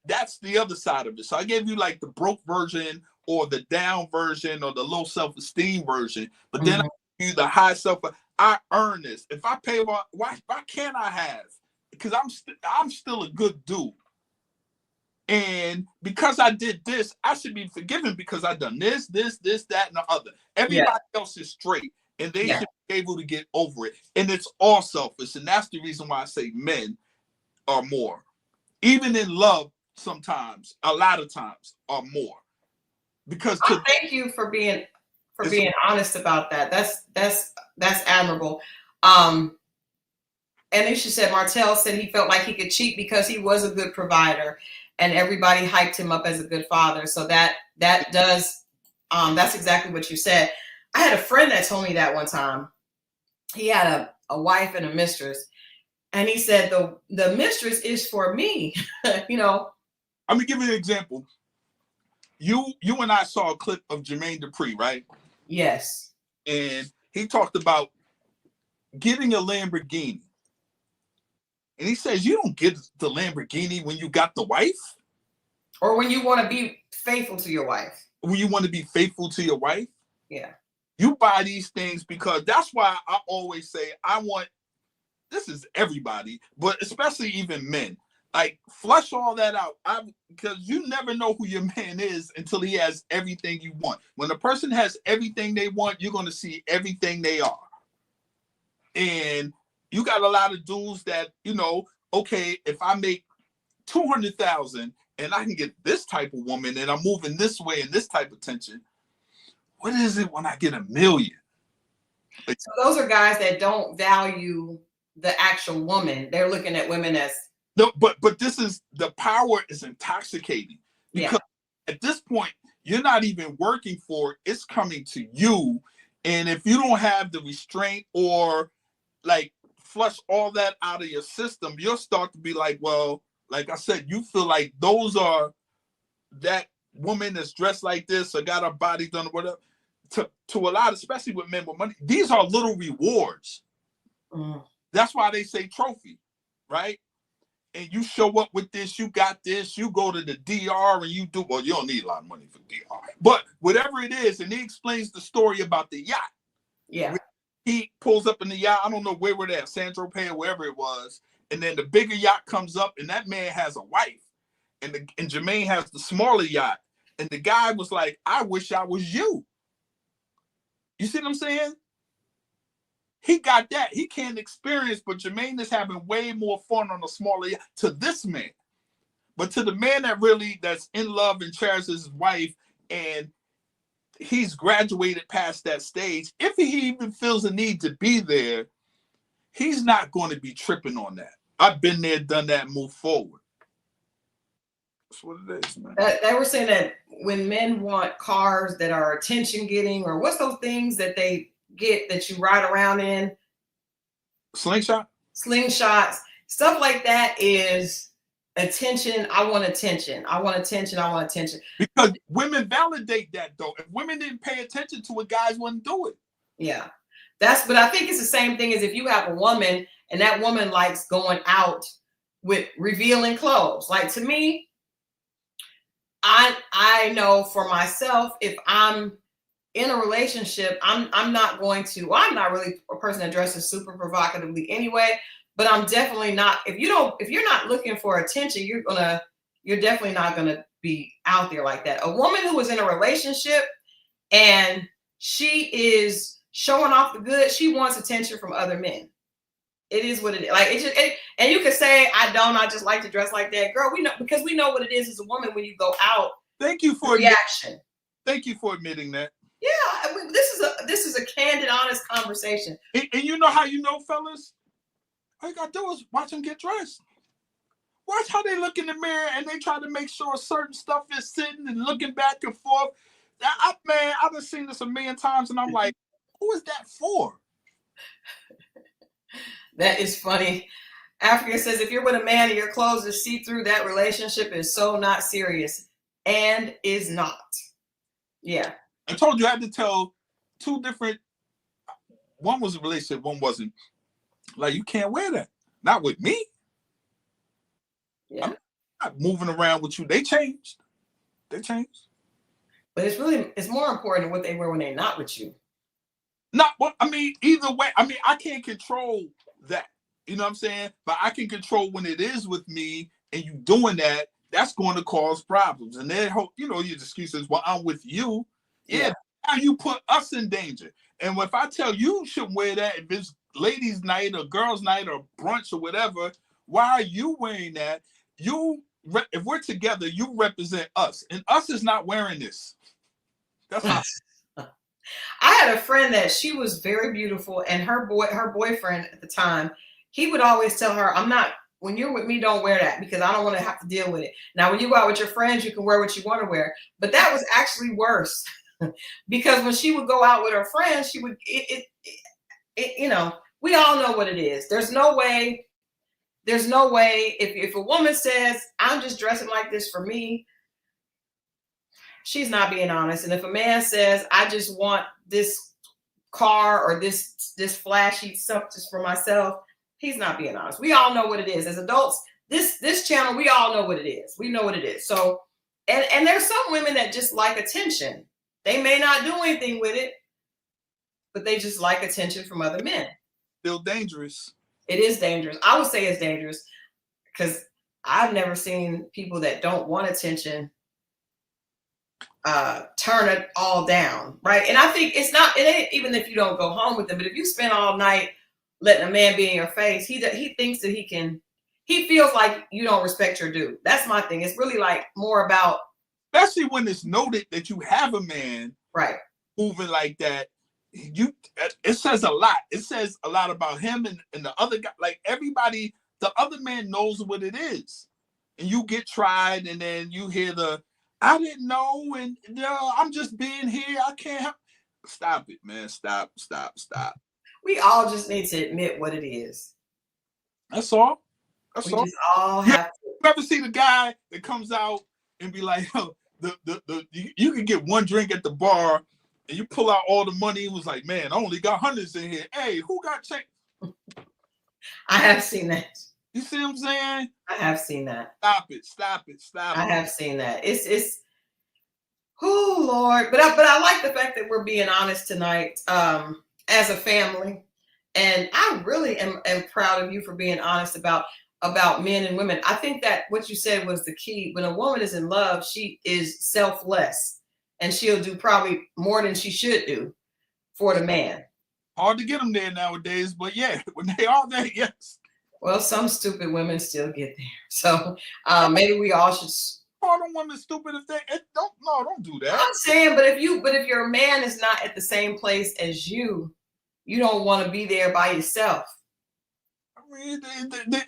Speaker 2: that's the other side of it. So I gave you like the broke version or the down version or the low self-esteem version, but then I give you the high self. I earn this. If I pay, why can't I have? Because I'm still a good dude. And because I did this, I should be forgiven because I done this, that, and the other. Everybody else is straight, and they should be able to get over it. And it's all selfish, and that's the reason why I say men are more. Even in love, sometimes, a lot of times, are more. Because
Speaker 1: thank you for being honest about that. That's admirable. And then she said, Martell said he felt like he could cheat because he was a good provider and everybody hyped him up as a good father. So that does, that's exactly what you said. I had a friend that told me that one time. He had a wife and a mistress, and he said the mistress is for me. You know.
Speaker 2: I'm gonna give you an example. You and I saw a clip of Jermaine Dupri, right?
Speaker 1: Yes.
Speaker 2: And he talked about getting a Lamborghini. And he says, you don't get the Lamborghini when you got the wife.
Speaker 1: Or when you want to be faithful to your wife.
Speaker 2: When you want to be faithful to your wife.
Speaker 1: Yeah.
Speaker 2: You buy these things because that's why I always say this is everybody, but especially even men. Like, flush all that out. Because you never know who your man is until he has everything you want. When a person has everything they want, you're going to see everything they are. And you got a lot of dudes that, okay, if I make $200,000 and I can get this type of woman and I'm moving this way and this type of tension, what is it when I get $1 million?
Speaker 1: So those are guys that don't value the actual woman. They're looking at women as
Speaker 2: no, but this is the power is intoxicating because at this point you're not even working for it, it's coming to you. And if you don't have the restraint or like flush all that out of your system, you'll start to be like, well, like I said, you feel like those are that woman that's dressed like this or got her body done or whatever. To a lot, especially with men with money, these are little rewards. That's why they say trophy, right? And you show up with this, you got this, you go to the DR and you do, well, you don't need a lot of money for DR, but whatever it is, and he explains the story about the yacht.
Speaker 1: Yeah.
Speaker 2: He pulls up in the yacht, I don't know where we're at, Saint-Tropez or wherever it was, and then the bigger yacht comes up and that man has a wife, and Jermaine has the smaller yacht, and the guy was like, I wish I was you. You see what I'm saying? He got that. He can't experience, but Jermaine is having way more fun on a smaller yacht to this man. But to the man that's in love and cherishes his wife and he's graduated past that stage, if he even feels a need to be there, he's not going to be tripping on that. I've been there, done that, moved forward. That's what it is, man.
Speaker 1: They were saying that when men want cars that are attention getting, or what's those things that they get that you ride around in?
Speaker 2: Slingshots,
Speaker 1: stuff like that is attention. I want attention. I want attention. I want attention.
Speaker 2: Because women validate that though. If women didn't pay attention to it, guys wouldn't do it.
Speaker 1: Yeah. But I think it's the same thing as if you have a woman and that woman likes going out with revealing clothes. Like, to me, I know for myself, if I'm in a relationship, I'm not going to, well, I'm not really a person that dresses super provocatively anyway, but I'm definitely not, if you're not looking for attention, you're definitely not gonna be out there like that. A woman who is in a relationship and she is showing off the good, she wants attention from other men. It is what it is. Like, and you could say, I just like to dress like that. Girl, we know, because we know what it is as a woman when you go out.
Speaker 2: Thank you for
Speaker 1: reaction.
Speaker 2: Thank you for admitting that.
Speaker 1: Yeah, I mean, this is a candid, honest conversation.
Speaker 2: And you know how you know, fellas? All you gotta do is watch them get dressed. Watch how they look in the mirror and they try to make sure certain stuff is sitting and looking back and forth. I've seen this a million times, and I'm like, who is that for?
Speaker 1: That is funny. Africa says, if you're with a man and your clothes are see-through, that relationship is so not serious, and is not. Yeah.
Speaker 2: I told you I had to tell two different. One was a relationship, one wasn't. Like, you can't wear that. Not with me.
Speaker 1: Yeah.
Speaker 2: I'm not moving around with you. They changed.
Speaker 1: But it's more important what they wear when they're not with you.
Speaker 2: Not what I mean, either way. I mean, I can't control that. You know what I'm saying? But I can control when it is with me and you doing that, that's going to cause problems. And then, your excuse is, well, I'm with you. Yeah. Now you put us in danger. And if I tell you shouldn't wear that, if it's ladies' night or girls' night or brunch or whatever, why are you wearing that? If we're together, you represent us. And us is not wearing this. That's how.
Speaker 1: I had a friend that she was very beautiful, and her boyfriend at the time, he would always tell her, when you're with me, don't wear that because I don't want to have to deal with it. Now, when you go out with your friends, you can wear what you want to wear. But that was actually worse because when she would go out with her friends, she would, we all know what it is. There's no way if a woman says, I'm just dressing like this for me, she's not being honest. And if a man says, I just want this car or this flashy stuff just for myself, he's not being honest. We all know what it is. As adults, this channel, we all know what it is. We know what it is. So, and there's some women that just like attention. They may not do anything with it, but they just like attention from other men.
Speaker 2: Still dangerous.
Speaker 1: It is dangerous. I would say it's dangerous because I've never seen people that don't want attention turn it all down, right? And I think it ain't even if you don't go home with them, but if you spend all night letting a man be in your face, he thinks that he feels like you don't respect your due. That's my thing. It's really like more about,
Speaker 2: especially when it's noted that you have a man
Speaker 1: right
Speaker 2: moving like that. It says a lot. It says a lot about him and the other guy. Like, everybody, the other man knows what it is, and you get tried, and then you hear I didn't know, and I'm just being here. I can't help. Stop it, man. Stop.
Speaker 1: We all just need to admit what it is.
Speaker 2: That's all.
Speaker 1: We just all have to.
Speaker 2: You ever see the guy that comes out and be like, oh, you can get one drink at the bar, and you pull out all the money. It was like, man, I only got hundreds in here. Hey, who got change?
Speaker 1: I have seen that.
Speaker 2: You see what I'm saying?
Speaker 1: I have seen that.
Speaker 2: Stop it.
Speaker 1: I have seen that. It's oh Lord. But I like the fact that we're being honest tonight as a family. And I really am proud of you for being honest about men and women. I think that what you said was the key. When a woman is in love, she is selfless, and she'll do probably more than she should do for the man.
Speaker 2: Hard to get them there nowadays, but yeah, when they are there, yes.
Speaker 1: Well, some stupid women still get there. So maybe we all should.
Speaker 2: All them women stupid if they don't do that.
Speaker 1: I'm saying, but if your man is not at the same place as you, you don't want to be there by yourself.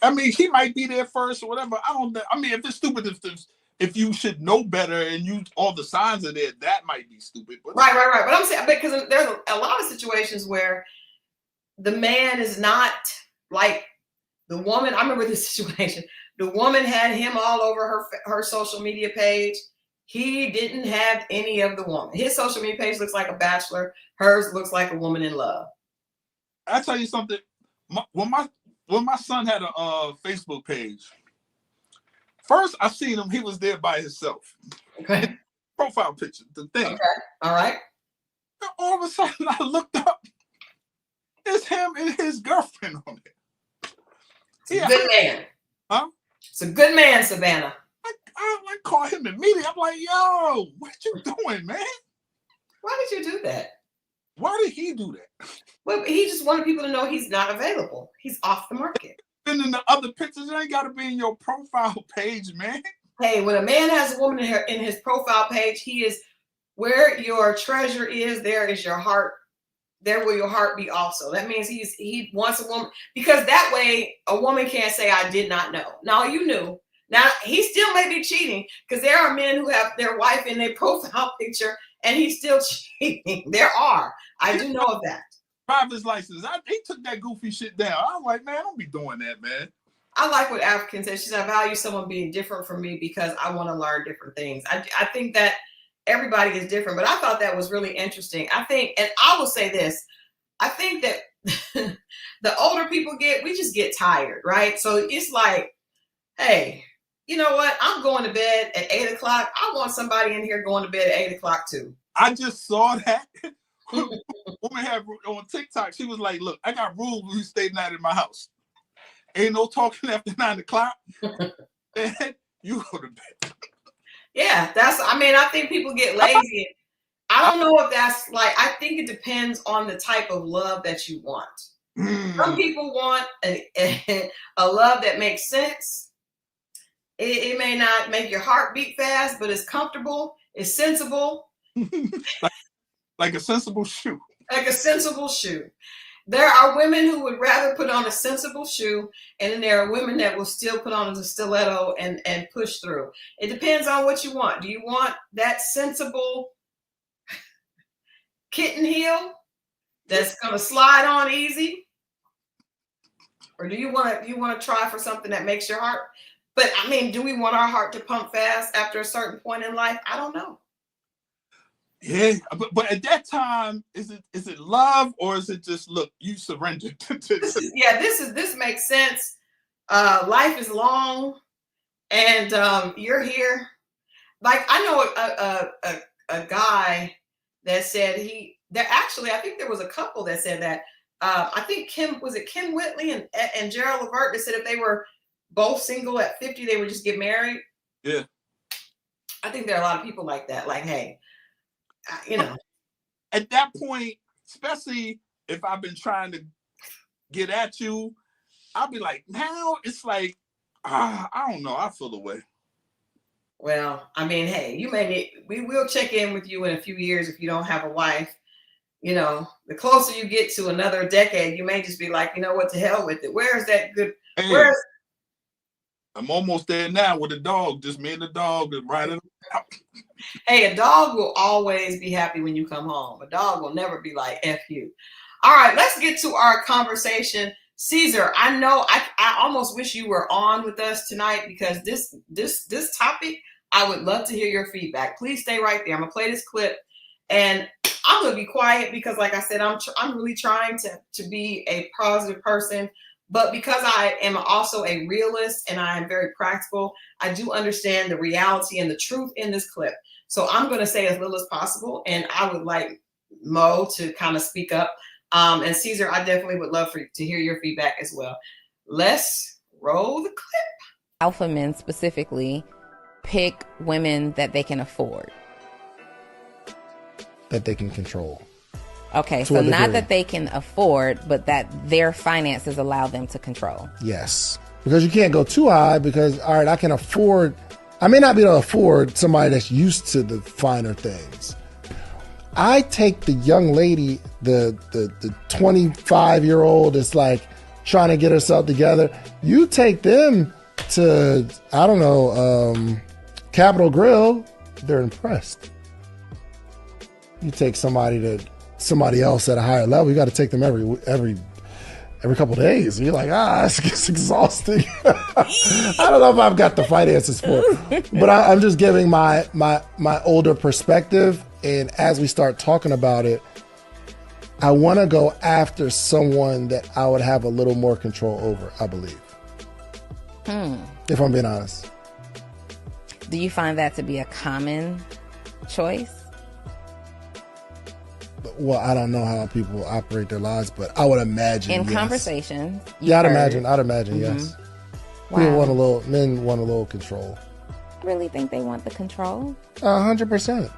Speaker 2: I mean, he might be there first or whatever. I mean, if it's stupid, if you should know better and all the signs are there, that might be stupid. But
Speaker 1: right. But I'm saying, because there's a lot of situations where the man is not like the woman. I remember this situation. The woman had him all over her social media page. He didn't have any of the woman. His social media page looks like a bachelor. Hers looks like a woman in love.
Speaker 2: I tell you something. When my son had a Facebook page, first I seen him. He was there by himself.
Speaker 1: Okay.
Speaker 2: Profile picture, the thing.
Speaker 1: Okay. All right.
Speaker 2: And all of a sudden, I looked up. It's him and his girlfriend on it.
Speaker 1: It's a good man.
Speaker 2: Huh?
Speaker 1: It's a good man, Savannah.
Speaker 2: I call him immediately. I'm like, yo, what you doing, man?
Speaker 1: Why did you do that?
Speaker 2: Why did he do that?
Speaker 1: Well, he just wanted people to know he's not available. He's off the market.
Speaker 2: And in the other pictures, it ain't got to be in your profile page, man.
Speaker 1: Hey, when a man has a woman in his profile page, he is where your treasure is. There is your heart. There will your heart be also. That means he wants a woman, because that way a woman can't say, I did not know. No, you knew. Now, he still may be cheating, because there are men who have their wife in their profile picture and he's still cheating. There are. I do know of that.
Speaker 2: Driver's license. He took that goofy shit down. I was like, man, don't be doing that, man.
Speaker 1: I like what African said. She said, I value someone being different from me because I want to learn different things. I think that everybody is different, but I thought that was really interesting. I think, and I will say this, I think that the older people get, we just get tired, right? So it's like, hey, you know what? I'm going to bed at 8 o'clock. I want somebody in here going to bed at 8 o'clock too.
Speaker 2: I just saw that. Woman had on TikTok, she was like, look, I got rules when you stay the night in my house. Ain't no talking after 9 o'clock. And you go to bed.
Speaker 1: Yeah, I think people get lazy. I don't know if that's like, I think it depends on the type of love that you want. Some people want a love that makes sense. It may not make your heart beat fast, but it's comfortable, it's sensible.
Speaker 2: Like a sensible shoe.
Speaker 1: Like a sensible shoe. There are women who would rather put on a sensible shoe, and then there are women that will still put on a stiletto and push through. It depends on what you want. Do you want that sensible kitten heel that's going to slide on easy? Or do you want to try for something that makes your heart? But I mean, do we want our heart to pump fast after a certain point in life? I don't know.
Speaker 2: Yeah, but at that time, is it love, or is it just, look, you surrendered?
Speaker 1: This makes sense. Life is long, and you're here. Like, I know a guy that said I think there was a couple that said that. I think Kim Whitley and Gerald Levert that said if they were both single at 50, they would just get married.
Speaker 2: Yeah.
Speaker 1: I think there are a lot of people like that. Like, hey, you know.
Speaker 2: At that point, especially if I've been trying to get at you, I'll be like, now it's like, I don't know. I feel the way.
Speaker 1: Well, I mean, hey, we will check in with you in a few years if you don't have a wife. You know, the closer you get to another decade, you may just be like, you know what, to hell with it. Where's that good?
Speaker 2: Hey, I'm almost there now with a dog. Just me and the dog is riding out.
Speaker 1: Hey, a dog will always be happy when you come home. A dog will never be like, F you. All right, let's get to our conversation. Caesar, I know I almost wish you were on with us tonight, because this topic, I would love to hear your feedback. Please stay right there. I'm going to play this clip, and I'm going to be quiet because, like I said, I'm really trying to be a positive person. But because I am also a realist and I am very practical, I do understand the reality and the truth in this clip. So I'm going to say as little as possible, and I would like Mo to kind of speak up. And Caesar, I definitely would love to hear your feedback as well. Let's roll the clip.
Speaker 5: Alpha men specifically pick women that they can afford.
Speaker 6: That they can control.
Speaker 5: Okay, so not that they can afford, but that their finances allow them to control.
Speaker 6: Yes. Because you can't go too high, because, all right, I may not be able to afford somebody that's used to the finer things. I take the young lady, the 25-year-old that's like trying to get herself together. You take them to, I don't know, Capitol Grill, they're impressed. You take somebody else at a higher level, you got to take them every couple days. And you're like, it's exhausting. I don't know if I've got the finances for it, but I'm just giving my older perspective. And as we start talking about it, I want to go after someone that I would have a little more control over, I believe. If I'm being honest.
Speaker 5: Do you find that to be a common choice?
Speaker 6: Well, I don't know how people operate their lives, but I would imagine
Speaker 5: in
Speaker 6: yes.
Speaker 5: conversations.
Speaker 6: Yeah, I'd imagine yes.
Speaker 5: Wow.
Speaker 6: Men want a little control.
Speaker 5: I really think they want the control.
Speaker 6: 100%.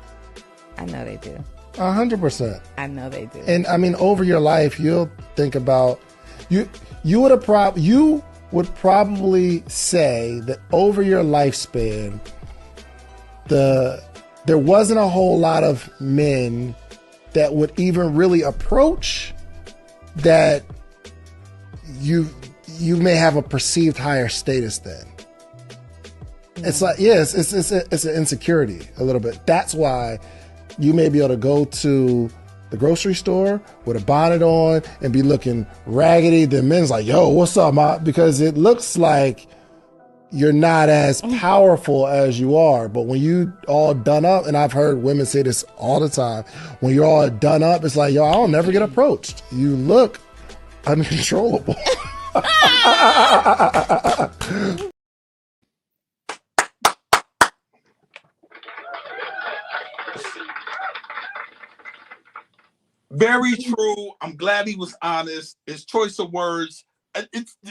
Speaker 5: I know they do.
Speaker 6: 100%.
Speaker 5: I know they do.
Speaker 6: And I mean, over your life, you'll think about you would probably say that over your lifespan, there wasn't a whole lot of men that would even really approach that you may have a perceived higher status than. It's like, yes, it's an insecurity a little bit. That's why you may be able to go to the grocery store with a bonnet on and be looking raggedy. The men's like, yo, what's up, ma? Because it looks like you're not as powerful as you are. But when you all done up, and I've heard women say this all the time, when you're all done up, it's like, yo, I'll never get approached. You look uncontrollable.
Speaker 2: Very true. I'm glad he was honest. His choice of words,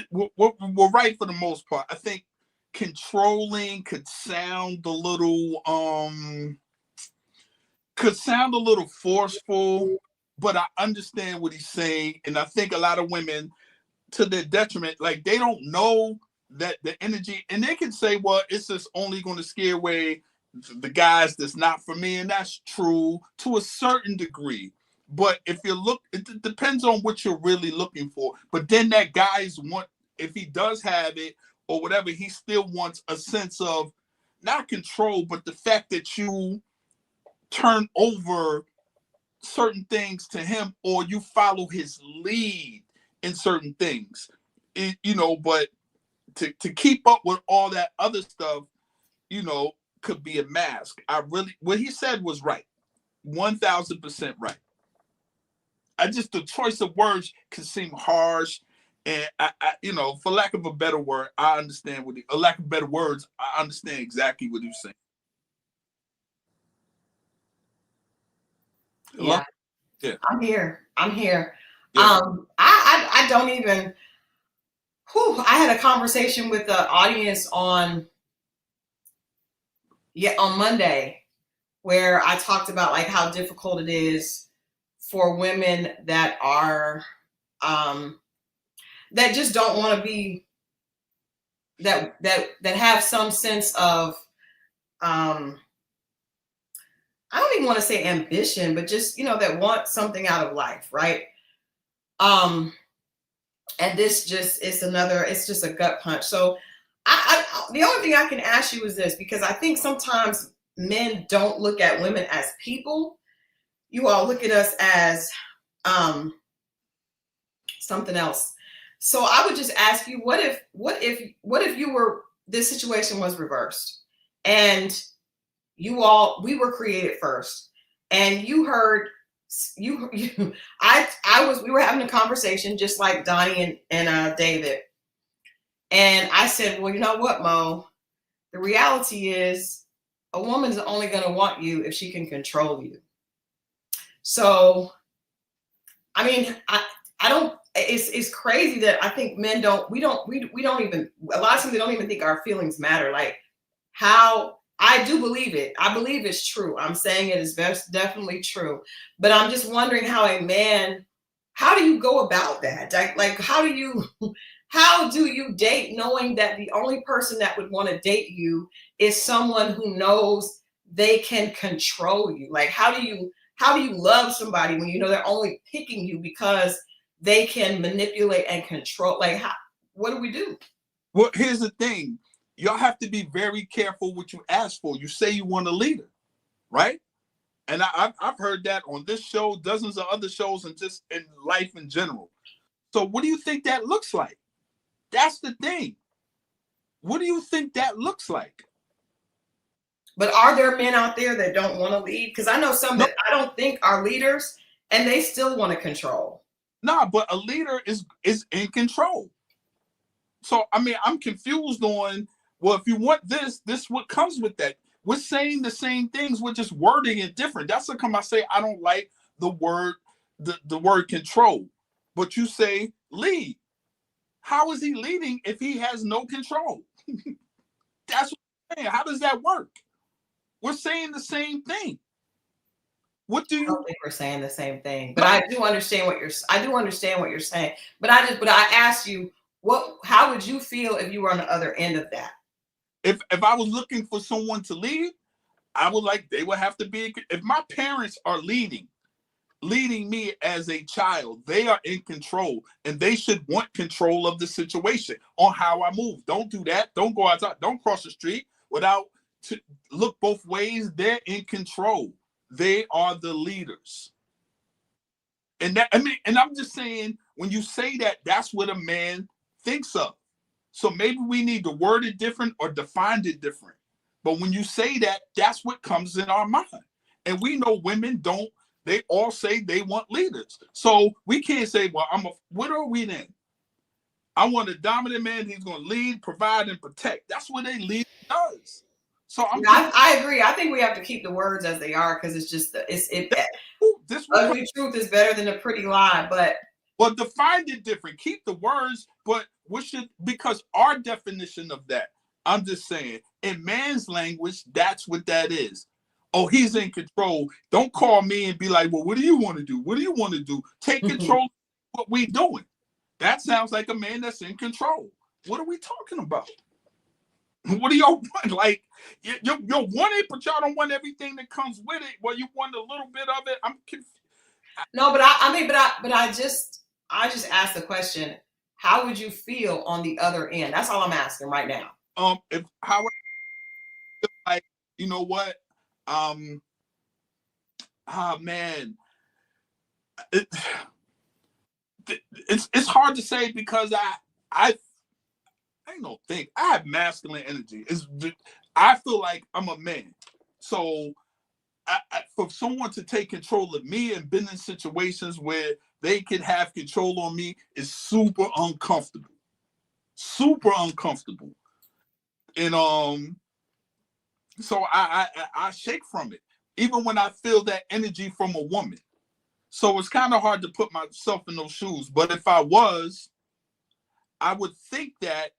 Speaker 2: we're right for the most part. I think controlling could sound a little forceful, but I understand what he's saying, and I think a lot of women, to their detriment, like they don't know that the energy, and they can say, well, it's just only going to scare away the guys that's not for me, and that's true to a certain degree. But if you look, it depends on what you're really looking for. But then that guy's want, if he does have it or whatever, he still wants a sense of not control, but the fact that you turn over certain things to him or you follow his lead in certain things. But to keep up with all that other stuff, could be a mask. What he said was right. 1,000% right. The choice of words can seem harsh, and I for lack of a better word, I understand lack of better words, I understand exactly what he's saying. Hello?
Speaker 1: Yeah. I'm here.
Speaker 2: Yeah.
Speaker 1: I don't even. I had a conversation with the audience on Monday, where I talked about like how difficult it is for women that are that just don't want to be that have some sense of I don't even want to say ambition, but just that want something out of life, right? And this just it's just a gut punch. So I the only thing I can ask you is this, because I think sometimes men don't look at women as people. You all look at us as something else. So I would just ask you, what if this situation was reversed and we were created first, and you heard we were having a conversation just like Donnie and David, and I said, well, you know what, Mo, the reality is a woman is only going to want you if she can control you. So, I mean, I don't. It's crazy that I think men don't. We don't even. A lot of times they don't even think our feelings matter. Like how I do believe it. I believe it's true. I'm saying it is definitely true. But I'm just wondering how a man. How do you go about that? Like how do you date knowing that the only person that would want to date you is someone who knows they can control you? Like how do you love somebody when you know they're only picking you because they can manipulate and control? Like, what do we do?
Speaker 2: Well, here's the thing. Y'all have to be very careful what you ask for. You say you want a leader, right? And I've heard that on this show, dozens of other shows, and just in life in general. So what do you think that looks like? That's the thing. What do you think that looks like? But
Speaker 1: are there men out there that don't want to lead? Because I know some that I don't think are leaders, And they still want to control.
Speaker 2: Nah, but a leader is in control. So I mean, I'm confused on, well, if you want this what comes with that. We're saying the same things, we're just wording it different. That's how come I say I don't like the word control. But you say lead. How is he leading if he has no control? That's what I'm saying. How does that work? We're saying the same thing. What do you?
Speaker 1: I don't think we're saying the same thing, but I do understand what you're saying. But I asked you, how would you feel if you were on the other end of that?
Speaker 2: If I was looking for someone to lead, I would they would have to be. If my parents are leading me as a child, they are in control, and they should want control of the situation on how I move. Don't do that. Don't go outside. Don't cross the street without to look both ways. They're in control. They are the leaders. And I'm just saying, when you say that, that's what a man thinks of. So maybe we need to word it different or define it different. But when you say that, that's what comes in our mind. And we know women don't. They all say they want leaders. So we can't say, well, what are we then? I want a dominant man. He's going to lead, provide, and protect. That's what a leader does. So
Speaker 1: I agree. I think we have to keep the words as they are, because it's just ugly truth is better than a pretty lie.
Speaker 2: But define it different. Keep the words, but because our definition of that, I'm just saying, in man's language, that's what that is. Oh, he's in control. Don't call me and be like, well, what do you want to do? What do you want to do? Take control of what we're doing. That sounds like a man that's in control. What are we talking about? What do y'all want? Like, you want it, but y'all don't want everything that comes with it. Well, you want a little bit of it. I'm confused.
Speaker 1: No, but I just asked the question, how would you feel on the other end? That's all I'm asking right now.
Speaker 2: How I feel like, you know what? Man, it's hard to say, because I don't think I have masculine energy. I feel like I'm a man, so for someone to take control of me and been in situations where they can have control on me is super uncomfortable. And so I shake from it, even when I feel that energy from a woman. So it's kind of hard to put myself in those shoes. But if I was, I would think that,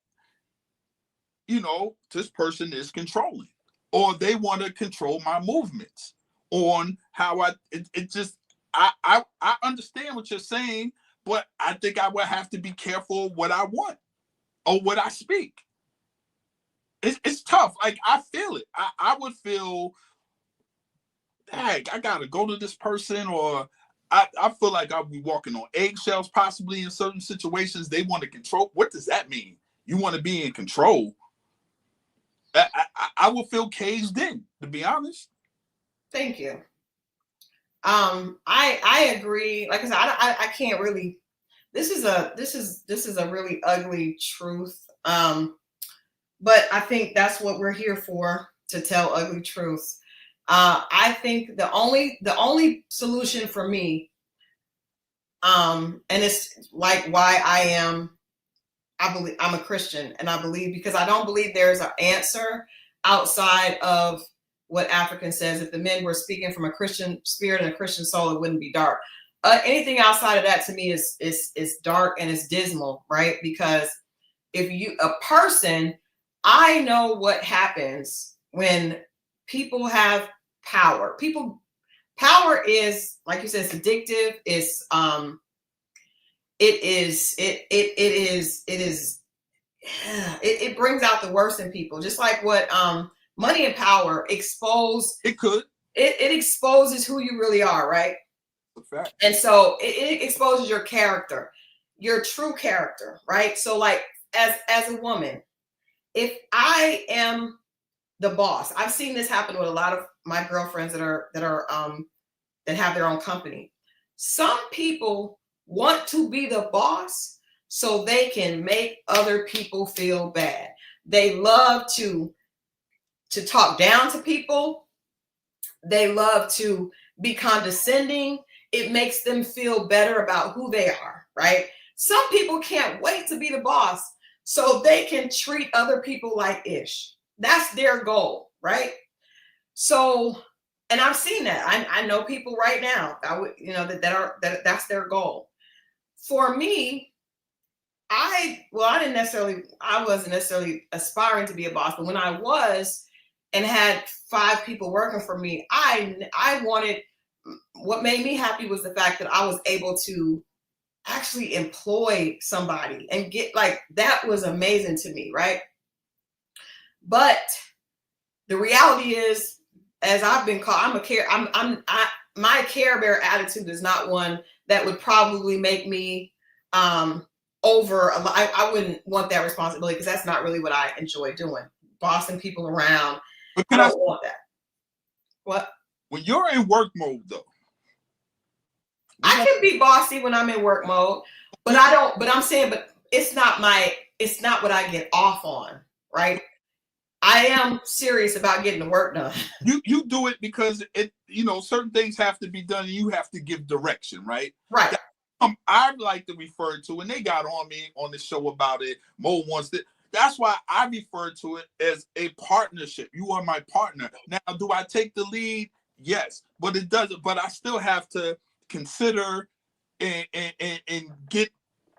Speaker 2: this person is controlling, or they want to control my movements on how I understand what you're saying, but I think I would have to be careful what I want or what I speak. It's tough. Like, I feel it. I would feel, dang, I gotta go to this person, or I feel like I'll be walking on eggshells possibly in certain situations. They want to control. What does that mean? You want to be in control? I will feel caged in, to be honest.
Speaker 1: Thank you. I agree. Like I said, I can't really. This is a really ugly truth. But I think that's what we're here for, to tell ugly truths. I think the only solution for me, and it's like why I believe I'm a Christian, and I believe, because I don't believe there's an answer outside of what African says. If the men were speaking from a Christian spirit and a Christian soul, it wouldn't be dark. Anything outside of that, to me, is dark and it's dismal, right? Because I know what happens when people have power. Power is, like you said, it's addictive. It brings out the worst in people, just like what money and power expose.
Speaker 2: It
Speaker 1: exposes who you really are, right?
Speaker 2: Fact.
Speaker 1: And so it exposes your character, your true character, right? So, like, as a woman, if I am the boss, I've seen this happen with a lot of my girlfriends that have their own company. Some people want to be the boss so they can make other people feel bad. They love to talk down to people. They love to be condescending. it makes them feel better about who they are, right? Some people can't wait to be the boss so they can treat other people like ish. That's their goal, right? So, and I've seen that. I know people right now that's their goal. For me, I wasn't necessarily aspiring to be a boss, but when I was and had 5 people working for me, I wanted, what made me happy was the fact that I was able to actually employ somebody and get, like, that was amazing to me, right? But the reality is, as I've been called, my care bear attitude is not one that would probably make me I wouldn't want that responsibility, because that's not really what I enjoy doing, bossing people around. I don't want that. What? When
Speaker 2: you're in work mode, though,
Speaker 1: I can be bossy when I'm in work mode, but I'm saying, but it's not what I get off on, right? I am serious about getting the work done.
Speaker 2: You do it because certain things have to be done and you have to give direction, right?
Speaker 1: Right.
Speaker 2: I'd like to refer to, and they got on me on the show about it. Mo wants that. That's why I refer to it as a partnership. You are my partner. Now, do I take the lead? Yes, but it doesn't. But I still have to consider and get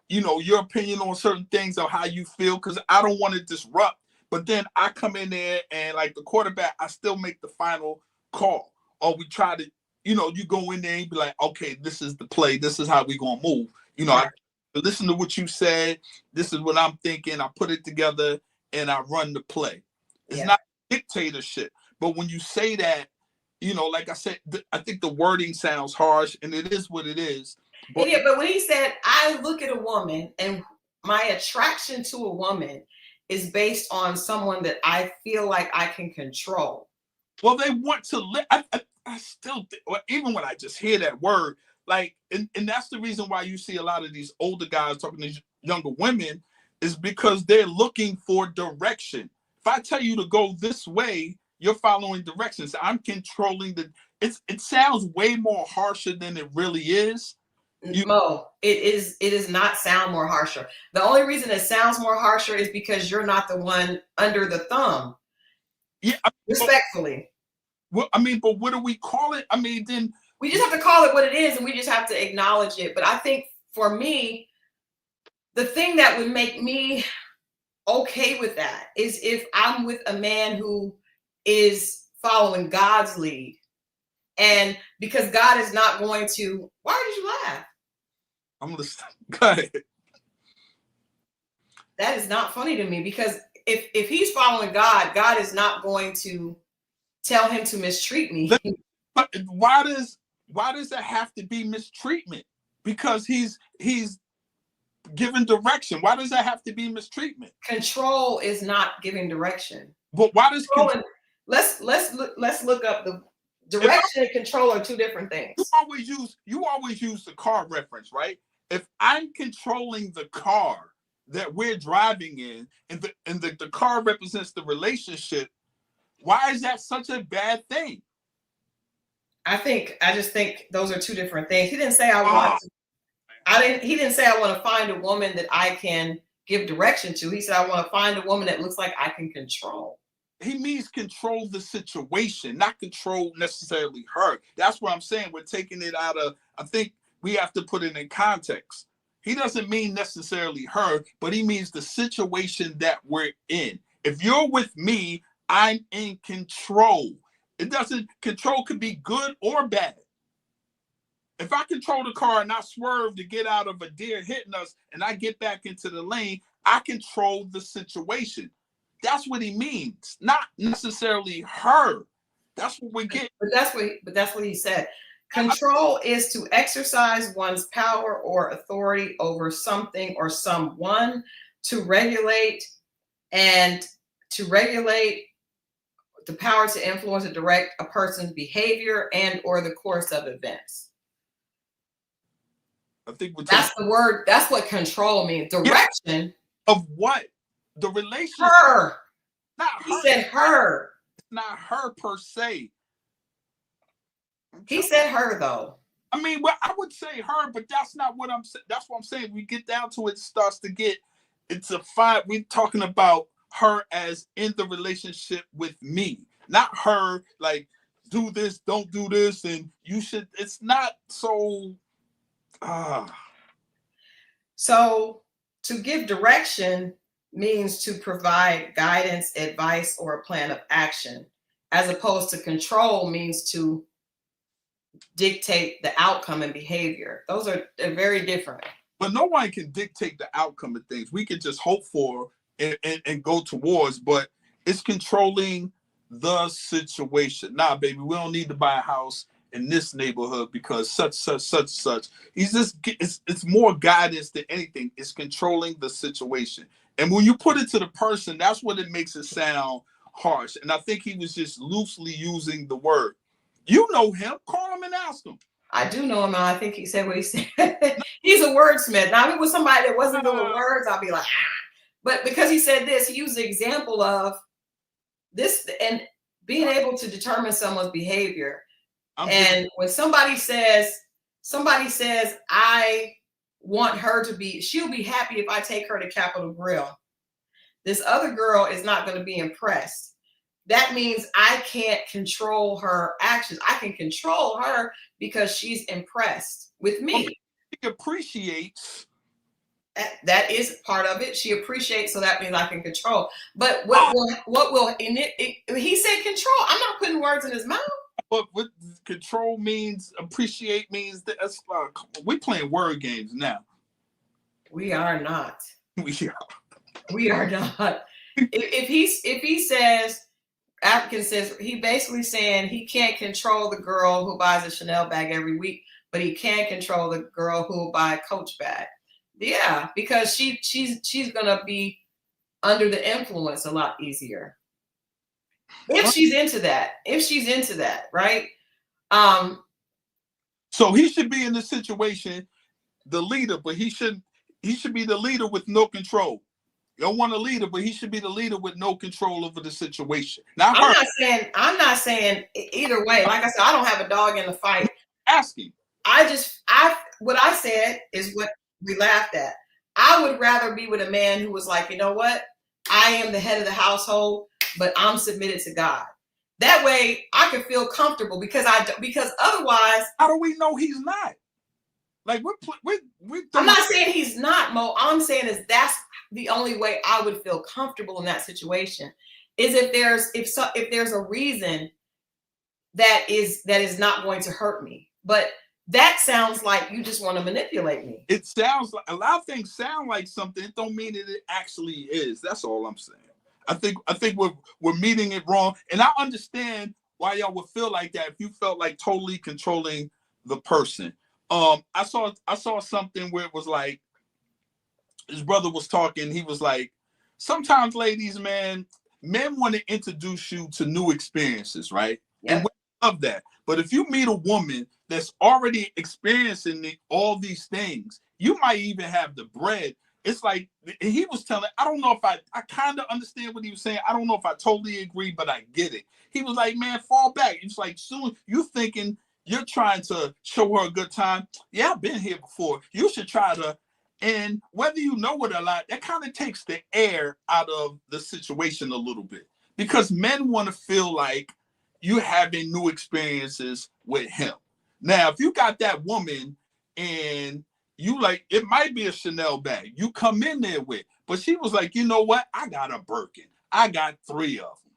Speaker 2: your opinion on certain things or how you feel, because I don't want to disrupt. But then I come in there and, like the quarterback, I still make the final call. Or we try to, you go in there and be like, okay, this is the play. This is how we're going to move. I listen to what you said. This is what I'm thinking. I put it together and I run the play. It's not dictatorship. But when you say that, like I said, I think the wording sounds harsh, and it is what it is.
Speaker 1: But when he said, I look at a woman and my attraction to a woman is based on someone that I feel like I can control.
Speaker 2: Well, they want to live. I still think, even when I just hear that word, like, and that's the reason why you see a lot of these older guys talking to these younger women, is because they're looking for direction. If I tell you to go this way, you're following directions. I'm controlling it sounds way more harsher than it really is.
Speaker 1: Mo, it is not sound more harsher. The only reason it sounds more harsher is because you're not the one under the thumb.
Speaker 2: Yeah,
Speaker 1: respectfully.
Speaker 2: Well, but what do we call it? Then
Speaker 1: we just have to call it what it is, and we just have to acknowledge it. But I think for me, the thing that would make me okay with that is if I'm with a man who is following God's lead. And because God is not going to, why did you laugh?
Speaker 2: I'm listening. Go ahead.
Speaker 1: That is not funny to me, because if he's following God, God is not going to tell him to mistreat me.
Speaker 2: But why does that have to be mistreatment? Because he's giving direction. Why does that have to be mistreatment?
Speaker 1: Control is not giving direction.
Speaker 2: But why does
Speaker 1: let's look up the direction and control are 2 different things.
Speaker 2: You always use the car reference, right? If I'm controlling the car that we're driving in, and the car represents the relationship, why is that such a bad thing?
Speaker 1: I just think those are 2 different things. He didn't say he didn't say I want to find a woman that I can give direction to. He said I want to find a woman that looks like I can control.
Speaker 2: He means control the situation, not control necessarily her. That's what I'm saying. We're taking it out of, I think we have to put it in context. He doesn't mean necessarily her, but he means the situation that we're in. If you're with me, I'm in control. Control could be good or bad. If I control the car and I swerve to get out of a deer hitting us and I get back into the lane, I control the situation. That's what he means, not necessarily her. That's what we get.
Speaker 1: But that's what he said. Control is to exercise one's power or authority over something or someone, to regulate the power to influence and direct a person's behavior and or the course of events.
Speaker 2: I think
Speaker 1: that's the word. That's what control means. Direction
Speaker 2: of what? The relationship.
Speaker 1: Her.
Speaker 2: Not
Speaker 1: he
Speaker 2: her.
Speaker 1: said her.
Speaker 2: It's not her per se.
Speaker 1: He said her though.
Speaker 2: I mean, well, I would say her, but that's not what I'm saying. That's what I'm saying. We get down to it, it starts to get, it's a fine. We're talking about her as in the relationship with me, not her like do this, don't do this, and you should. It's not so.
Speaker 1: So to give direction means to provide guidance, advice, or a plan of action, as opposed to control means to dictate the outcome and behavior. Those are very different.
Speaker 2: But no one can dictate the outcome of things. We can just hope for and go towards, but it's controlling the situation. Nah, baby, we don't need to buy a house in this neighborhood because such. It's more guidance than anything. It's controlling the situation. And when you put it to the person, that's what it makes it sound harsh. And I think he was just loosely using the word. You know him. Call him and ask him.
Speaker 1: I do know him, and I think he said what he said. He's a wordsmith. Now, if it was somebody that wasn't good with words, I'd be like, ah. But because he said this, he used the example of this and being able to determine someone's behavior. And when somebody says, I want her to be, she'll be happy if I take her to Capitol Grill. This other girl is not going to be impressed. That means I can't control her actions. I can control her because she's impressed with me.
Speaker 2: She appreciates.
Speaker 1: That is part of it. She appreciates, so that means I can control. But what will he said control. I'm not putting words in his mouth.
Speaker 2: But what control means, appreciate means that we're playing word games now.
Speaker 1: We are not.
Speaker 2: We
Speaker 1: are not. If he says, African says, he basically saying he can't control the girl who buys a Chanel bag every week, but he can control the girl who will buy a Coach bag. Yeah, because she's gonna be under the influence a lot easier. If she's into that, right?
Speaker 2: So he should be in this situation, the leader, but he should be the leader with no control. You don't want a leader, but he should be the leader with no control over the situation. Now,
Speaker 1: I'm not saying either way. Like I said, I don't have a dog in the fight.
Speaker 2: Asking.
Speaker 1: What I said is what we laughed at. I would rather be with a man who was like, you know what? I am the head of the household, but I'm submitted to God. That way I can feel comfortable because otherwise.
Speaker 2: How do we know he's not? Like
Speaker 1: I'm not saying he's not, Mo. All I'm saying is that's the only way I would feel comfortable in that situation is if there's a reason that is not going to hurt me. But that sounds like you just want to manipulate me.
Speaker 2: It sounds like a lot of things sound like something. It don't mean that it actually is. That's all I'm saying. I think we're meeting it wrong. And I understand why y'all would feel like that if you felt like totally controlling the person. I saw something where it was like his brother was talking. He was like, sometimes ladies, men want to introduce you to new experiences, right? Yeah. And we love that. But if you meet a woman that's already experiencing all these things, you might even have the bread. It's like he was telling, I don't know if I kind of understand what he was saying. I don't know if I totally agree, but I get it. He was like, man, fall back. It's like soon you thinking you're trying to show her a good time. Yeah, I've been here before. You should try to. And whether you know it or not, that kind of takes the air out of the situation a little bit. Because men want to feel like you having new experiences with him. Now, if you got that woman and you like, it might be a Chanel bag you come in there with, but she was like, you know what? I got a Birkin. I got 3 of them.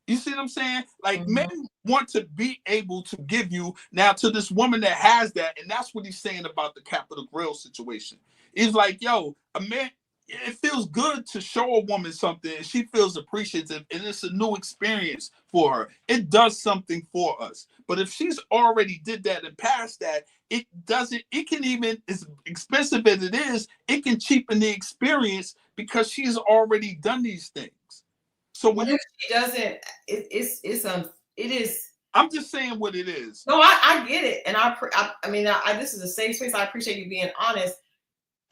Speaker 2: You see what I'm saying? Like men want to be able to give you now to this woman that has that. And that's what he's saying about the Capitol Grill situation. He's like, yo, a man, it feels good to show a woman something and she feels appreciative and it's a new experience for her. It does something for us. But if she's already did that and passed that, it can even, as expensive as it is, it can cheapen the experience because she's already done these things. So when
Speaker 1: she doesn't, it is.
Speaker 2: I'm just saying what it is.
Speaker 1: No, I get it. And I mean, this is a safe space. I appreciate you being honest.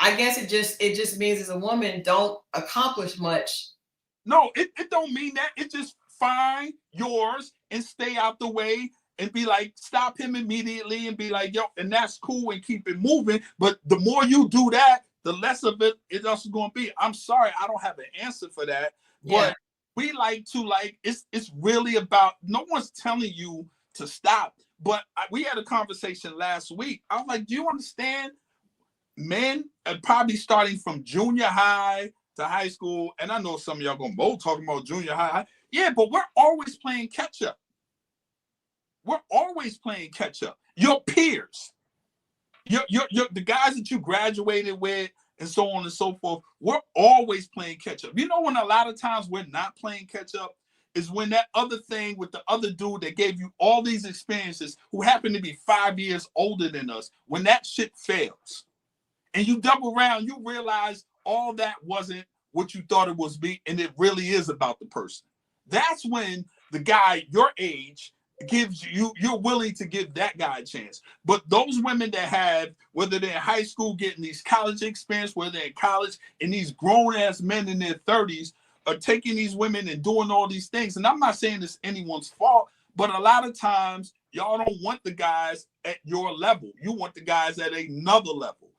Speaker 1: I guess it just means as a woman don't accomplish much.
Speaker 2: No, it don't mean that. It just find yours and stay out the way and be like, stop him immediately and be like, yo, and that's cool and keep it moving. But the more you do that, the less of it it's also going to be. I'm sorry, I don't have an answer for that. But we like to it's really about, no one's telling you to stop. But we had a conversation last week. I was like, do you understand? Men are probably starting from junior high to high school. And I know some of y'all going to talking about junior high. Yeah, but we're always playing catch up. We're always playing catch up. Your peers, the guys that you graduated with, and so on and so forth, we're always playing catch up. You know, when a lot of times we're not playing catch up is when that other thing with the other dude that gave you all these experiences, who happened to be 5 years older than us, when that shit fails and you double around, you realize all that wasn't what you thought it was and it really is about the person. That's when the guy your age gives you're willing to give that guy a chance. But those women that have, whether they're in high school getting these college experience, whether they're in college, and these grown-ass men in their 30s are taking these women and doing all these things. And I'm not saying it's anyone's fault, but a lot of times y'all don't want the guys at your level. You want the guys at another level.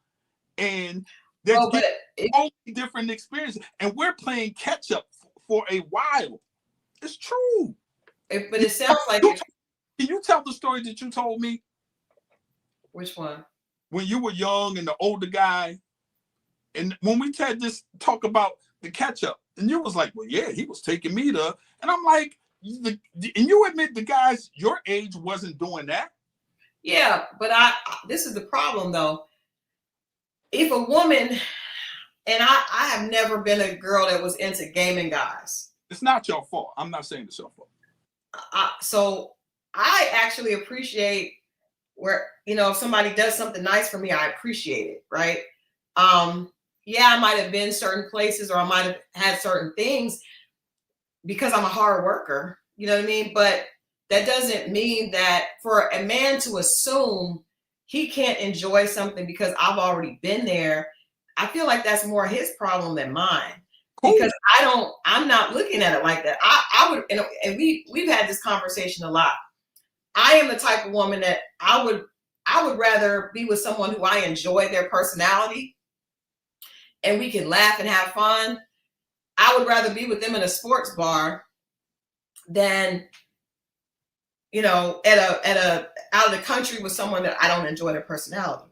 Speaker 2: And there's totally different experiences. And we're playing catch up for a while. It's true.
Speaker 1: But it sounds like...
Speaker 2: Can you tell the story that you told me?
Speaker 1: Which one?
Speaker 2: When you were young and the older guy, and when we had this talk about the catch up, and you was like, well, yeah, he was taking me to, and I'm like, and you admit the guys your age wasn't doing that?
Speaker 1: Yeah, but this is the problem though. If a woman, and I have never been a girl that was into gaming guys.
Speaker 2: It's not your fault. I'm not saying it's your fault.
Speaker 1: So I actually appreciate where, if somebody does something nice for me, I appreciate it, right? Yeah, I might have been certain places, or I might have had certain things because I'm a hard worker, you know what I mean? But that doesn't mean that for a man to assume he can't enjoy something because I've already been there, I feel like that's more his problem than mine. Because I'm not looking at it like that. I would, and we've had this conversation a lot. I am the type of woman that I would rather be with someone who I enjoy their personality and we can laugh and have fun. I would rather be with them in a sports bar than, at a out of the country with someone that I don't enjoy their personality.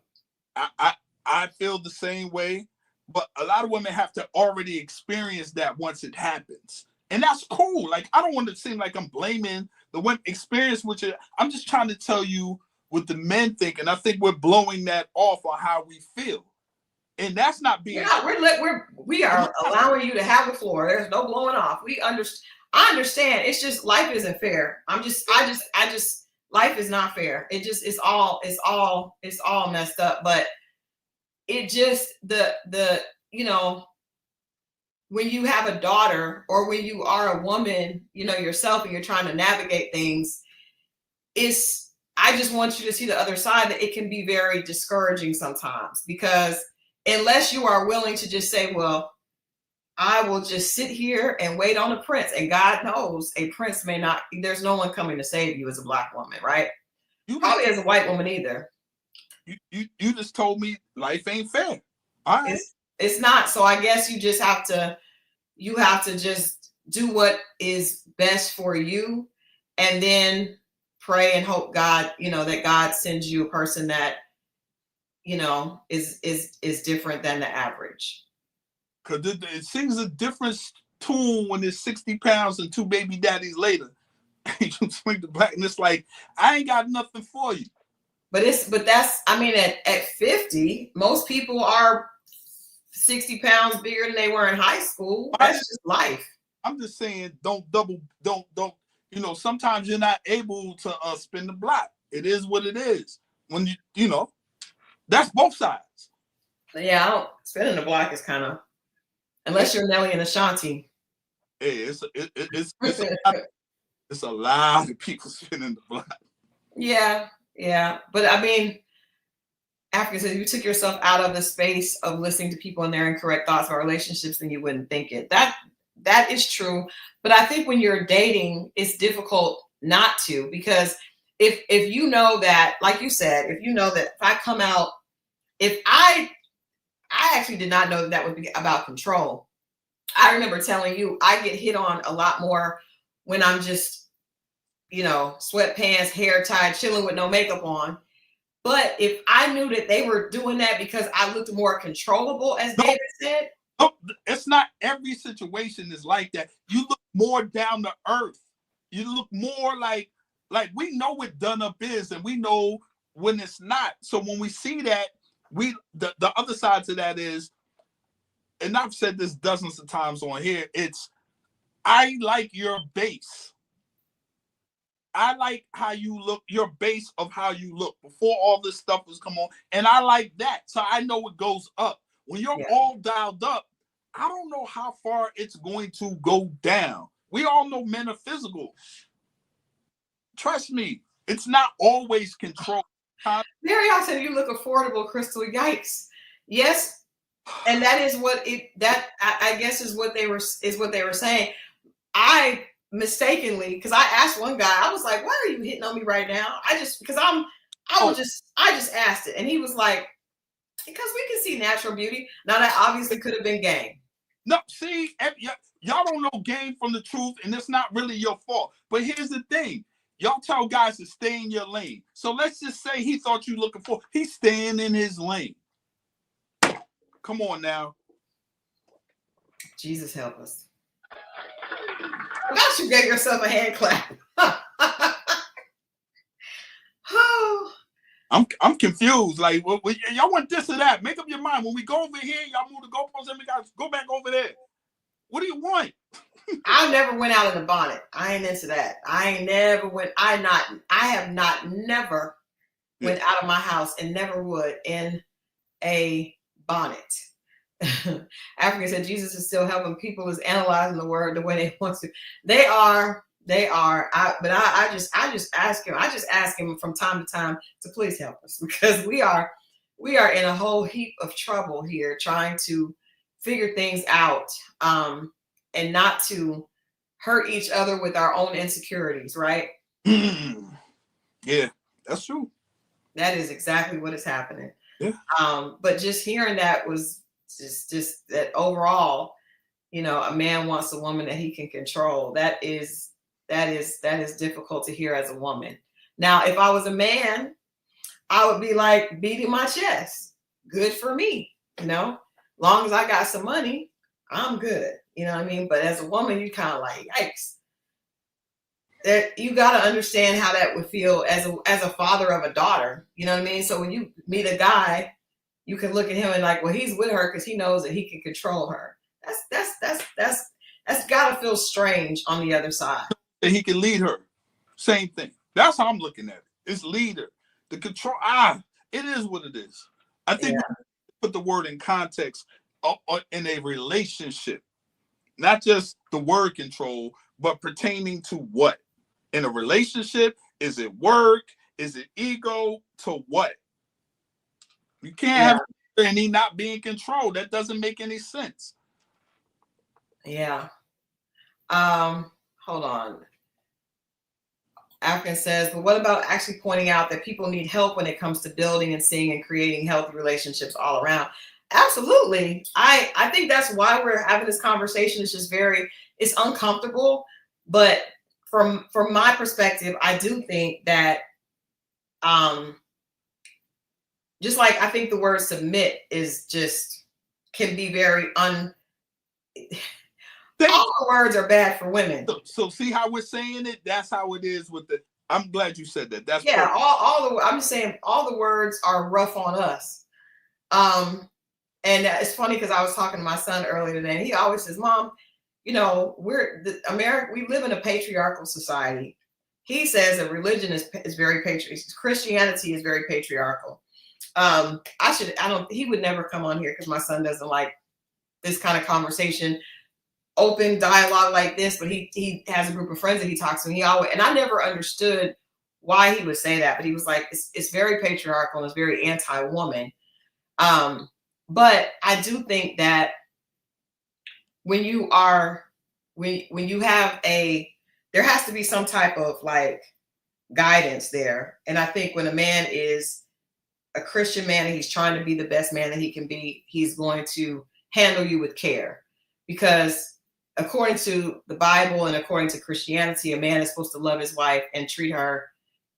Speaker 2: I feel the same way. But a lot of women have to already experience that once it happens. And that's cool. Like, I don't want to seem like I'm blaming the women experience, which I'm just trying to tell you what the men think. And I think we're blowing that off on how we feel. And that's not being...
Speaker 1: We are allowing you to have the floor. There's no blowing off. I understand. It's just, life isn't fair. I just, life is not fair. It's all messed up. But it just, when you have a daughter or when you are a woman, yourself, and you're trying to navigate things, I just want you to see the other side, that it can be very discouraging sometimes, because unless you are willing to just say, well, I will just sit here and wait on a prince. And God knows a prince there's no one coming to save you as a Black woman, right? Probably as a white woman either.
Speaker 2: You just told me life ain't fair. All right.
Speaker 1: It's not. So I guess you just have to just do what is best for you, and then pray and hope God, that God sends you a person that, is different than the average.
Speaker 2: Because it sings a different tune when it's 60 pounds and 2 baby daddies later. You swing the back, and it's like, I ain't got nothing for you.
Speaker 1: But that's, at 50, most people are 60 pounds bigger than they were in high school. That's just life.
Speaker 2: I'm just saying, don't, sometimes you're not able to spin the block. It is what it is. When that's both sides.
Speaker 1: Yeah, spinning the block is kind of, unless you're Nelly and Ashanti.
Speaker 2: Hey, it's a lot of people spinning the block.
Speaker 1: Yeah. But African says, you took yourself out of the space of listening to people and their incorrect thoughts about relationships, then you wouldn't think it. That is true. But I think when you're dating, it's difficult not to, because if you know that, like you said, if you know that if I come out, if I actually did not know that would be about control. I remember telling you, I get hit on a lot more when I'm just, sweatpants, hair tied, chilling with no makeup on. But if I knew that they were doing that because I looked more controllable, as David said.
Speaker 2: No, it's not every situation is like that. You look more down to earth. You look more like we know what done up is, and we know when it's not. So when we see that, the other side to that is, and I've said this dozens of times on here, it's I like your base. I like how you look, your base of how you look before all this stuff was come on. And I like that. So I know it goes up. When you're all dialed up, I don't know how far it's going to go down. We all know men are physical. Trust me, it's not always control.
Speaker 1: Mary, I said you look affordable, Christal. Yikes. Yes. And that is what I guess is what they were saying. I mistakenly, because I asked one guy, I was like, why are you hitting on me right now? I just asked it. And he was like, because we can see natural beauty. Now that obviously could have been game.
Speaker 2: No, see, y'all don't know game from the truth, and it's not really your fault. But here's the thing. Y'all tell guys to stay in your lane. So let's just say he thought you looking for, he's staying in his lane. Come on now.
Speaker 1: Jesus help us. Gosh, you gave yourself a hand clap. Oh.
Speaker 2: I'm confused. Like, y'all want this or that? Make up your mind. When we go over here, y'all move the goalposts, and we got to go back over there. What do you want?
Speaker 1: I never went out in a bonnet. I ain't into that. I never went out of my house and never would in a bonnet. Africa said Jesus is still helping people is analyzing the word the way they want to. They are. I just ask him. I just ask him from time to time to please help us, because we are in a whole heap of trouble here trying to figure things out, and not to hurt each other with our own insecurities, right?
Speaker 2: Yeah, that's true.
Speaker 1: That is exactly what is happening.
Speaker 2: Yeah.
Speaker 1: But just hearing that was just that overall, a man wants a woman that he can control. That is difficult to hear as a woman. Now, if I was a man, I would be like beating my chest. Good for me, long as I got some money, I'm good. You know what I mean? But as a woman, you kind of like, yikes. That you got to understand how that would feel as a father of a daughter. You know what I mean? So when you meet a guy, you can look at him and like, well, he's with her because he knows that he can control her. That's got to feel strange on the other side.
Speaker 2: That he can lead her. Same thing. That's how I'm looking at it. It's leader. The control. It is what it is. I think we put the word in context in a relationship. Not just the word control, but pertaining to what? In a relationship, is it work? Is it ego? To what? You can't have and he not be in control. That doesn't make any sense.
Speaker 1: Yeah. Hold on. African says, but what about actually pointing out that people need help when it comes to building and seeing and creating healthy relationships all around? Absolutely. I think that's why we're having this conversation. It's just it's uncomfortable. But from my perspective, I do think that, just like I think the word submit is just can be very all the words are bad for women.
Speaker 2: So see how we're saying it? That's how it is with I'm glad you said that. That's
Speaker 1: perfect. I'm just saying all the words are rough on us. And it's funny because I was talking to my son earlier today, and he always says, Mom, we live in a patriarchal society. He says that religion is very patriarchal. Christianity is very patriarchal. He would never come on here because my son doesn't like this kind of conversation, open dialogue like this, but he has a group of friends that he talks to, and I never understood why he would say that, but he was like, it's very patriarchal and it's very anti-woman. But I do think that when you have there has to be some type of like guidance there. And I think when a man is a Christian man and he's trying to be the best man that he can be, he's going to handle you with care. Because according to the Bible and according to Christianity, a man is supposed to love his wife and treat her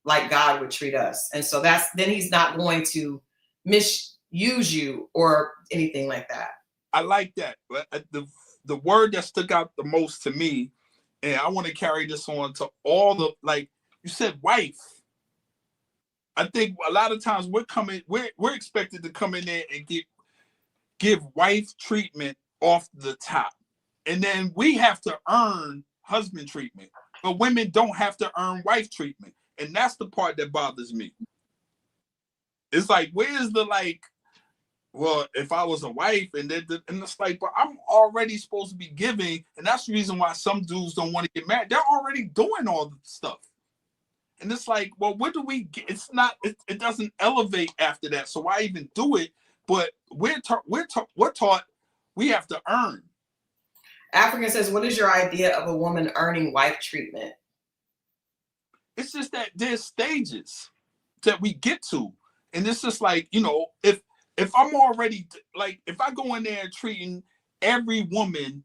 Speaker 1: like God would treat us. And so then he's not going to misuse you or anything like that.
Speaker 2: I like that. But the word that stuck out the most to me, and I want to carry this on to all the, like you said, wife. I think a lot of times we're expected to come in there and give wife treatment off the top. And then we have to earn husband treatment. But women don't have to earn wife treatment. And that's the part that bothers me. It's like, where's the like, well, if I was a wife, and it's like, but I'm already supposed to be giving, and that's the reason why some dudes don't want to get married. They're already doing all the stuff. And it's like, well, what do we get? It's not, it doesn't elevate after that. So why even do it? But we're taught we have to earn.
Speaker 1: African says, what is your idea of a woman earning wife treatment?
Speaker 2: It's just that there's stages that we get to. And it's just like, you know, if I'm already, like, if I go in there treating every woman,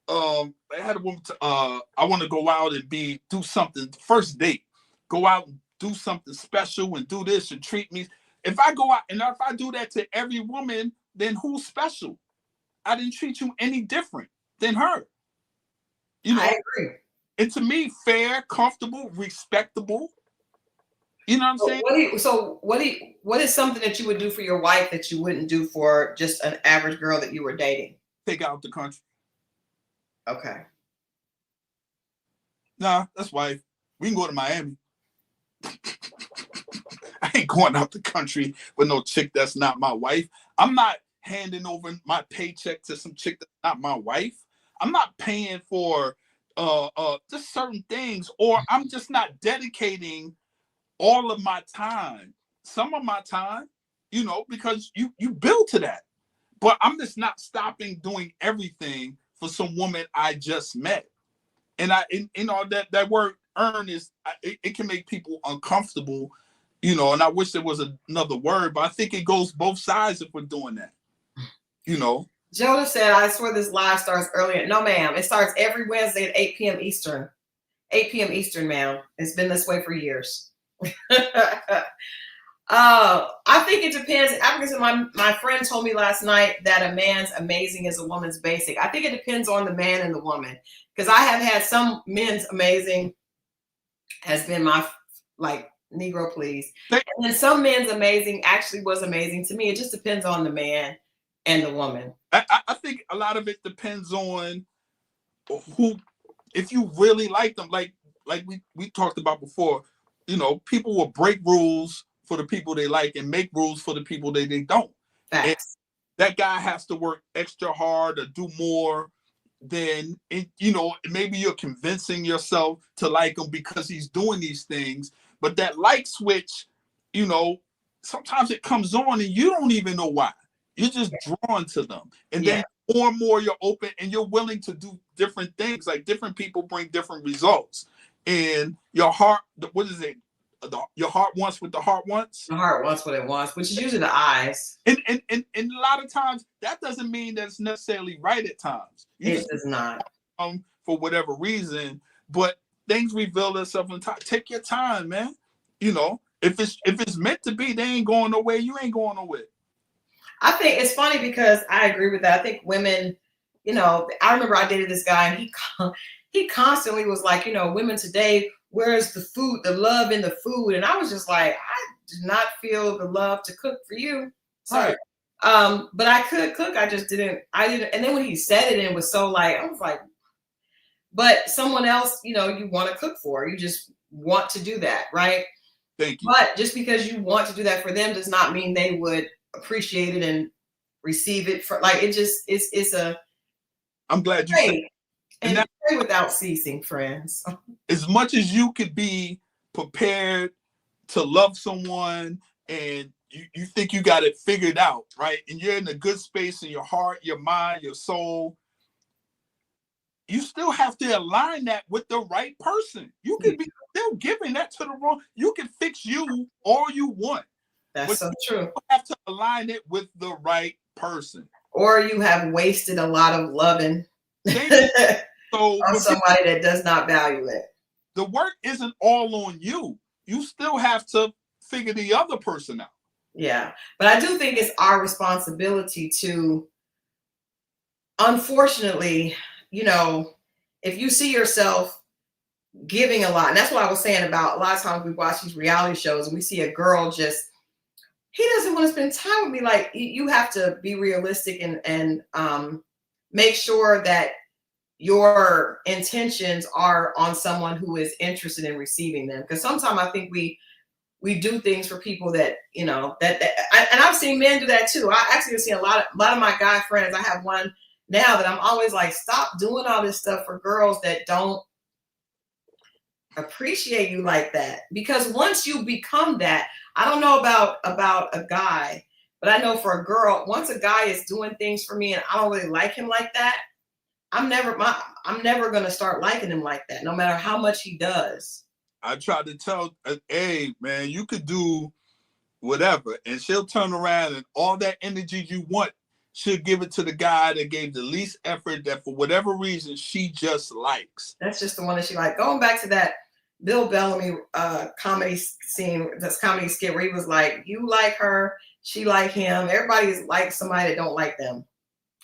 Speaker 2: I had a woman, I want to go out and do something, first date, go out and do something special and do this and treat me. If I go out and if I do that to every woman, then who's special? I didn't treat you any different than her. You know,
Speaker 1: I agree.
Speaker 2: And to me, fair, comfortable, respectable. You know what I'm saying?
Speaker 1: What is something that you would do for your wife that you wouldn't do for just an average girl that you were dating?
Speaker 2: Take out the country.
Speaker 1: Okay.
Speaker 2: Nah, that's wife. We can go to Miami. I ain't going out the country with no chick that's not my wife. I'm not handing over my paycheck to some chick that's not my wife. I'm not paying for just certain things, or I'm just not dedicating all of my time, some of my time, you know, because you build to that. But I'm just not stopping doing everything for some woman I just met. And that word earn is, it can make people uncomfortable, you know, and I wish there was another word, but I think it goes both sides if we're doing that, you know.
Speaker 1: Joseph said, I swear this live starts earlier. No, ma'am. It starts every Wednesday at 8 p.m. Eastern. 8 p.m. Eastern, ma'am. It's been this way for years. I think it depends. My friend told me last night that a man's amazing is a woman's basic. I think it depends on the man and the woman. Because I have had some men's amazing has been my, like, Negro, please. And then some men's amazing actually was amazing to me. It just depends on the man and the woman.
Speaker 2: I think a lot of it depends on who, if you really like them, like we talked about before, you know, people will break rules for the people they like and make rules for the people they don't. And that guy has to work extra hard or do more than, you know, maybe you're convincing yourself to like him because he's doing these things. But that like switch, you know, sometimes it comes on and you don't even know why. You're just drawn to them. And then more and more you're open and you're willing to do different things. Like different people bring different results. And your heart, what is it? Your heart wants what the heart wants.
Speaker 1: The heart wants what it wants, which is usually the eyes.
Speaker 2: And a lot of times that doesn't mean that it's necessarily right at times.
Speaker 1: It does not.
Speaker 2: For whatever reason, but things reveal themselves in time. Take your time, man. You know, if it's meant to be, they ain't going nowhere. You ain't going nowhere.
Speaker 1: I think it's funny because I agree with that. I think women, you know, I remember I dated this guy and he constantly was like, you know, women today, where's the food, the love in the food? And I was just like, I did not feel the love to cook for you. Sorry. Right. But I could cook. I didn't. And then when he said it and it was so like, I was like, but someone else, you know, you want to cook for, you just want to do that. Right.
Speaker 2: Thank you.
Speaker 1: But just because you want to do that for them does not mean they would appreciate it and receive it for, like, it just it's a,
Speaker 2: I'm glad you said,
Speaker 1: and that, pray without ceasing, friends.
Speaker 2: As much as you could be prepared to love someone and you think you got it figured out, right? And you're in a good space in your heart, your mind, your soul. you still have to align that with the right person. You could be still giving that to the wrong. You can fix you all you want.
Speaker 1: That's so true.
Speaker 2: You have to align it with the right person.
Speaker 1: Or you have wasted a lot of loving
Speaker 2: so
Speaker 1: on somebody that does not value it.
Speaker 2: The work isn't all on you. You still have to figure the other person out.
Speaker 1: Yeah. But I do think it's our responsibility to, unfortunately, you know, if you see yourself giving a lot, and that's what I was saying about a lot of times we watch these reality shows and we see a girl just, he doesn't want to spend time with me. Like, you have to be realistic and make sure that your intentions are on someone who is interested in receiving them. Because sometimes I think we do things for people that, you know, and I've seen men do that too. I actually have seen a lot of my guy friends. I have one now that I'm always like, stop doing all this stuff for girls that don't appreciate you like that. Because once you become that, I don't know about a guy, but I know for a girl, once a guy is doing things for me and I don't really like him like that, I'm never going to start liking him like that, no matter how much he does.
Speaker 2: I tried to tell, hey, man, you could do whatever. And she'll turn around and all that energy you want, she'll give it to the guy that gave the least effort, that for whatever reason she just likes.
Speaker 1: That's just the one that she likes. Going back to that Bill Bellamy comedy scene, this comedy skit where he was like, you like her, she like him. Everybody's like somebody that don't like them.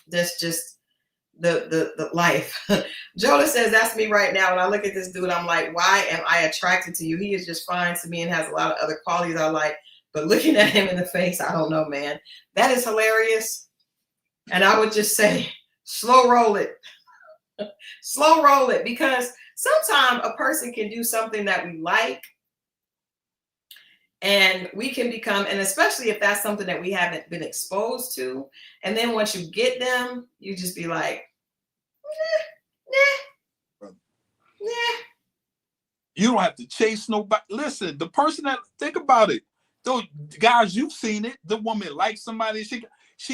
Speaker 1: That's just the life. Jonah says, that's me right now. When I look at this dude, I'm like, why am I attracted to you? He is just fine to me and has a lot of other qualities I like. But looking at him in the face, I don't know, man. That is hilarious. And I would just say, slow roll it. Slow roll it. Because sometimes a person can do something that we like and we can become, and especially if that's something that we haven't been exposed to. And then once you get them, you just be like, nah.
Speaker 2: You don't have to chase nobody. Listen, the person that, think about it. Those guys, you've seen it. The woman likes somebody. He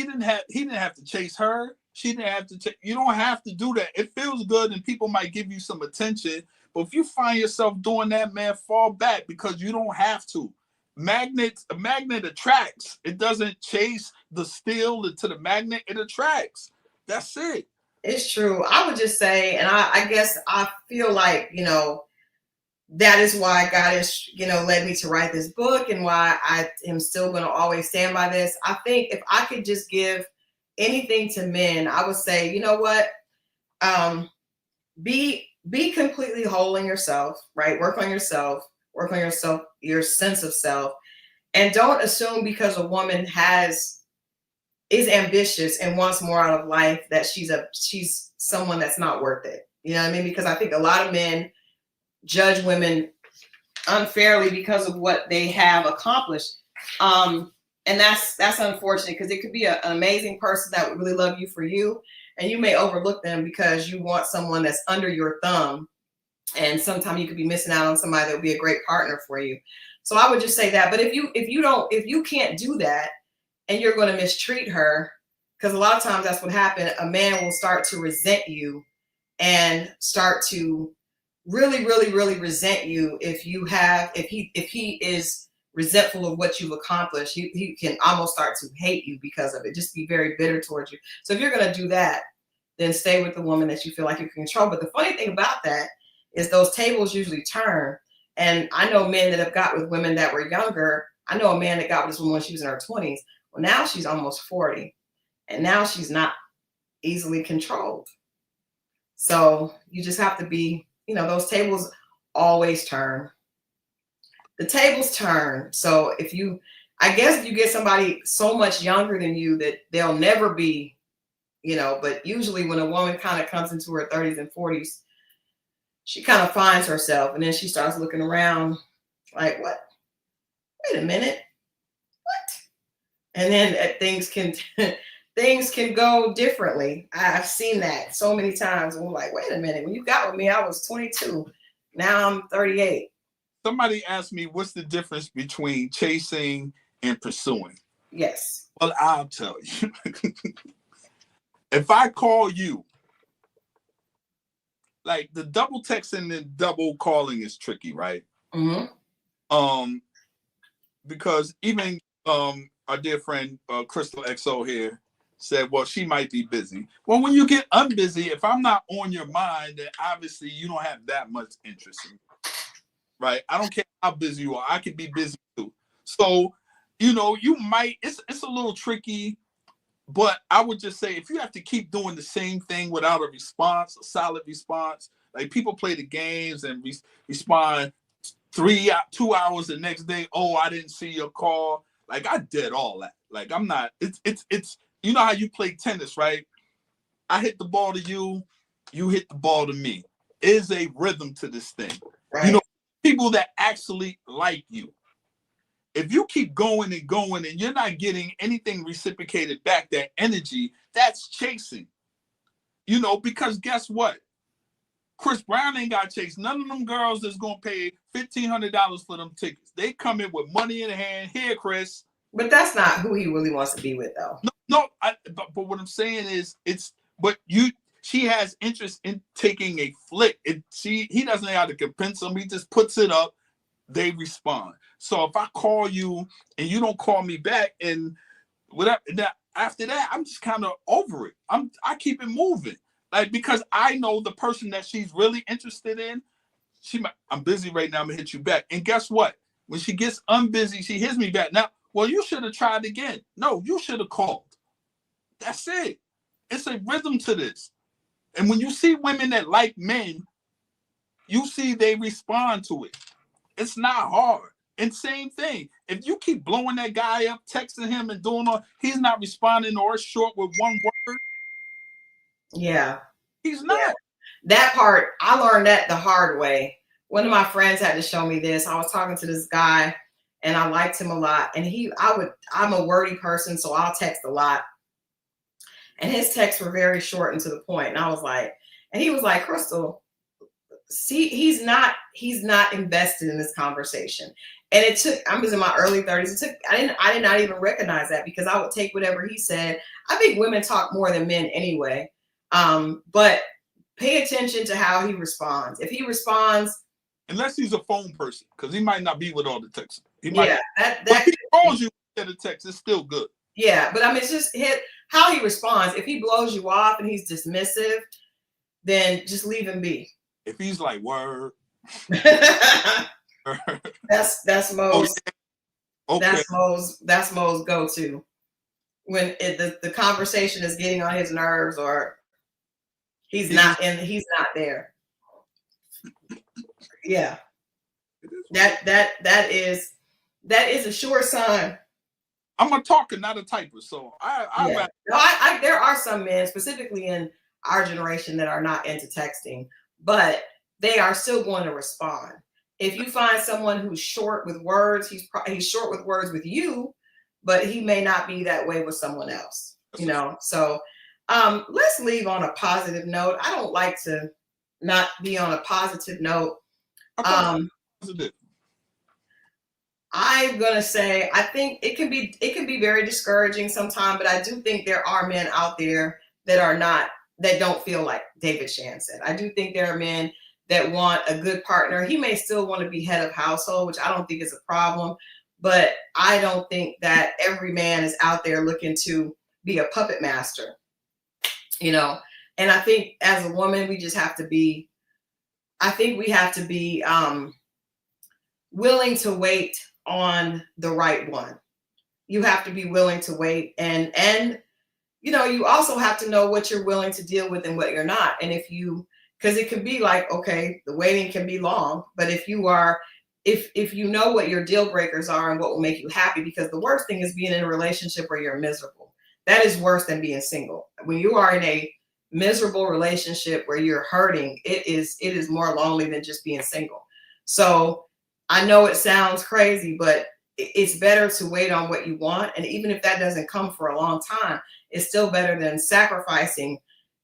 Speaker 2: didn't have to chase her. She didn't have to. You don't have to do that. It feels good, and people might give you some attention. But if you find yourself doing that, man, fall back, because you don't have to. A magnet attracts. It doesn't chase the steel to the magnet. It attracts. That's it.
Speaker 1: It's true. I would just say, and I guess I feel like, you know, that is why God has, you know, led me to write this book and why I am still going to always stand by this. I think if I could just give anything to men, I would say, you know what? Be completely whole in yourself, right? Work on yourself, your sense of self. And don't assume because a woman is ambitious and wants more out of life that she's someone that's not worth it. You know what I mean? Because I think a lot of men judge women unfairly because of what they have accomplished. And that's unfortunate, because it could be an amazing person that would really love you for you, and you may overlook them because you want someone that's under your thumb. And sometimes you could be missing out on somebody that would be a great partner for you. So I would just say that. But if you can't do that and you're going to mistreat her, because a lot of times that's what happens, a man will start to resent you and start to really, really, really resent you if he is resentful of what you've accomplished. He can almost start to hate you because of it, just be very bitter towards you. So if you're going to do that, then stay with the woman that you feel like you can control. But the funny thing about that is those tables usually turn. And I know men that have got with women that were younger. I know a man that got with this woman when she was in her 20s. Well, now she's almost 40. And now she's not easily controlled. So you just have to be, you know, those tables always turn. The tables turn. So if you get somebody so much younger than you that they'll never be, you know, but usually when a woman kind of comes into her 30s and 40s, she kind of finds herself, and then she starts looking around like, what? Wait a minute. What? And then things can go differently. I've seen that so many times. And we're like, wait a minute. When you got with me, I was 22. Now I'm 38.
Speaker 2: Somebody asked me, what's the difference between chasing and pursuing?
Speaker 1: Yes.
Speaker 2: Well, I'll tell you. If I call you like the double texting and double calling is tricky, right? Because even our dear friend Christal XO here said, well, she might be busy. Well, when you get unbusy, if I'm not on your mind, then obviously you don't have that much interest in me, right? I don't care how busy you are. I could be busy too. So, you might, it's a little tricky, but I would just say if you have to keep doing the same thing without a response, a solid response, like people play the games and respond 2 hours the next day. Oh, I didn't see your call. Like I did all that. Like I'm not. It's. You know how you play tennis, right? I hit the ball to you, you hit the ball to me. Is a rhythm to this thing. Right. People that actually like you. If you keep going and going and you're not getting anything reciprocated back, that energy, that's chasing. Because guess what? Chris Brown ain't got to chase none of them girls that's going to pay $1,500 for them tickets. They come in with money in hand. Here, Chris.
Speaker 1: But that's not who he really wants to be with, though.
Speaker 2: No. But what I'm saying is, she has interest in taking a flick. He doesn't know how to convince them. He just puts it up. They respond. So if I call you and you don't call me back, and whatever, after that, I'm just kind of over it. I keep it moving. Like, because I know the person that she's really interested in, I'm busy right now, I'm gonna hit you back. And guess what? When she gets unbusy, she hits me back. Now, well, you should have tried again. No, you should have called. That's it. It's a rhythm to this. And when you see women that like men, you see they respond to it. It's not hard. And same thing. If you keep blowing that guy up, texting him and doing all, he's not responding or short with one word.
Speaker 1: Yeah.
Speaker 2: He's not.
Speaker 1: Yeah. That part, I learned that the hard way. One of my friends had to show me this. I was talking to this guy and I liked him a lot. And I'm a wordy person, so I'll text a lot. And his texts were very short and to the point. And I was like, and he was like, Christal, see, he's not invested in this conversation. And it took, I was in my early 30s. I did not even recognize that because I would take whatever he said. I think women talk more than men anyway. But pay attention to how he responds. If he responds,
Speaker 2: unless he's a phone person, because he might not be with all the texts.
Speaker 1: That
Speaker 2: if he calls you instead of text, it's still good.
Speaker 1: Yeah, but I mean, it's just how he responds. If he blows you off and he's dismissive, then just leave him be.
Speaker 2: If he's like word,
Speaker 1: that's Mo's. Okay. That's Mo's go-to when the conversation is getting on his nerves or he's not there. Yeah, that is a sure sign.
Speaker 2: I'm a talker, not a typer, so
Speaker 1: there are some men, specifically in our generation, that are not into texting, but they are still going to respond. If you find someone who's short with words, he's short with words with you, but he may not be that way with someone else. So let's leave on a positive note. I don't like to not be on a positive note. I'm gonna say I think it can be very discouraging sometimes, but I do think there are men out there that don't feel like David Shan said. I do think there are men that want a good partner. He may still want to be head of household, which I don't think is a problem, but I don't think that every man is out there looking to be a puppet master, And I think as a woman, we just have to be. I think we have to be willing to wait on the right one. You have to be willing to wait, and you also have to know what you're willing to deal with and what you're not. And because it can be like, okay, the waiting can be long, but if you know what your deal breakers are and what will make you happy, because the worst thing is being in a relationship where you're miserable. That is worse than being single. When you are in a miserable relationship where you're hurting, it is more lonely than just being single. So I know it sounds crazy, but it's better to wait on what you want. And even if that doesn't come for a long time, it's still better than sacrificing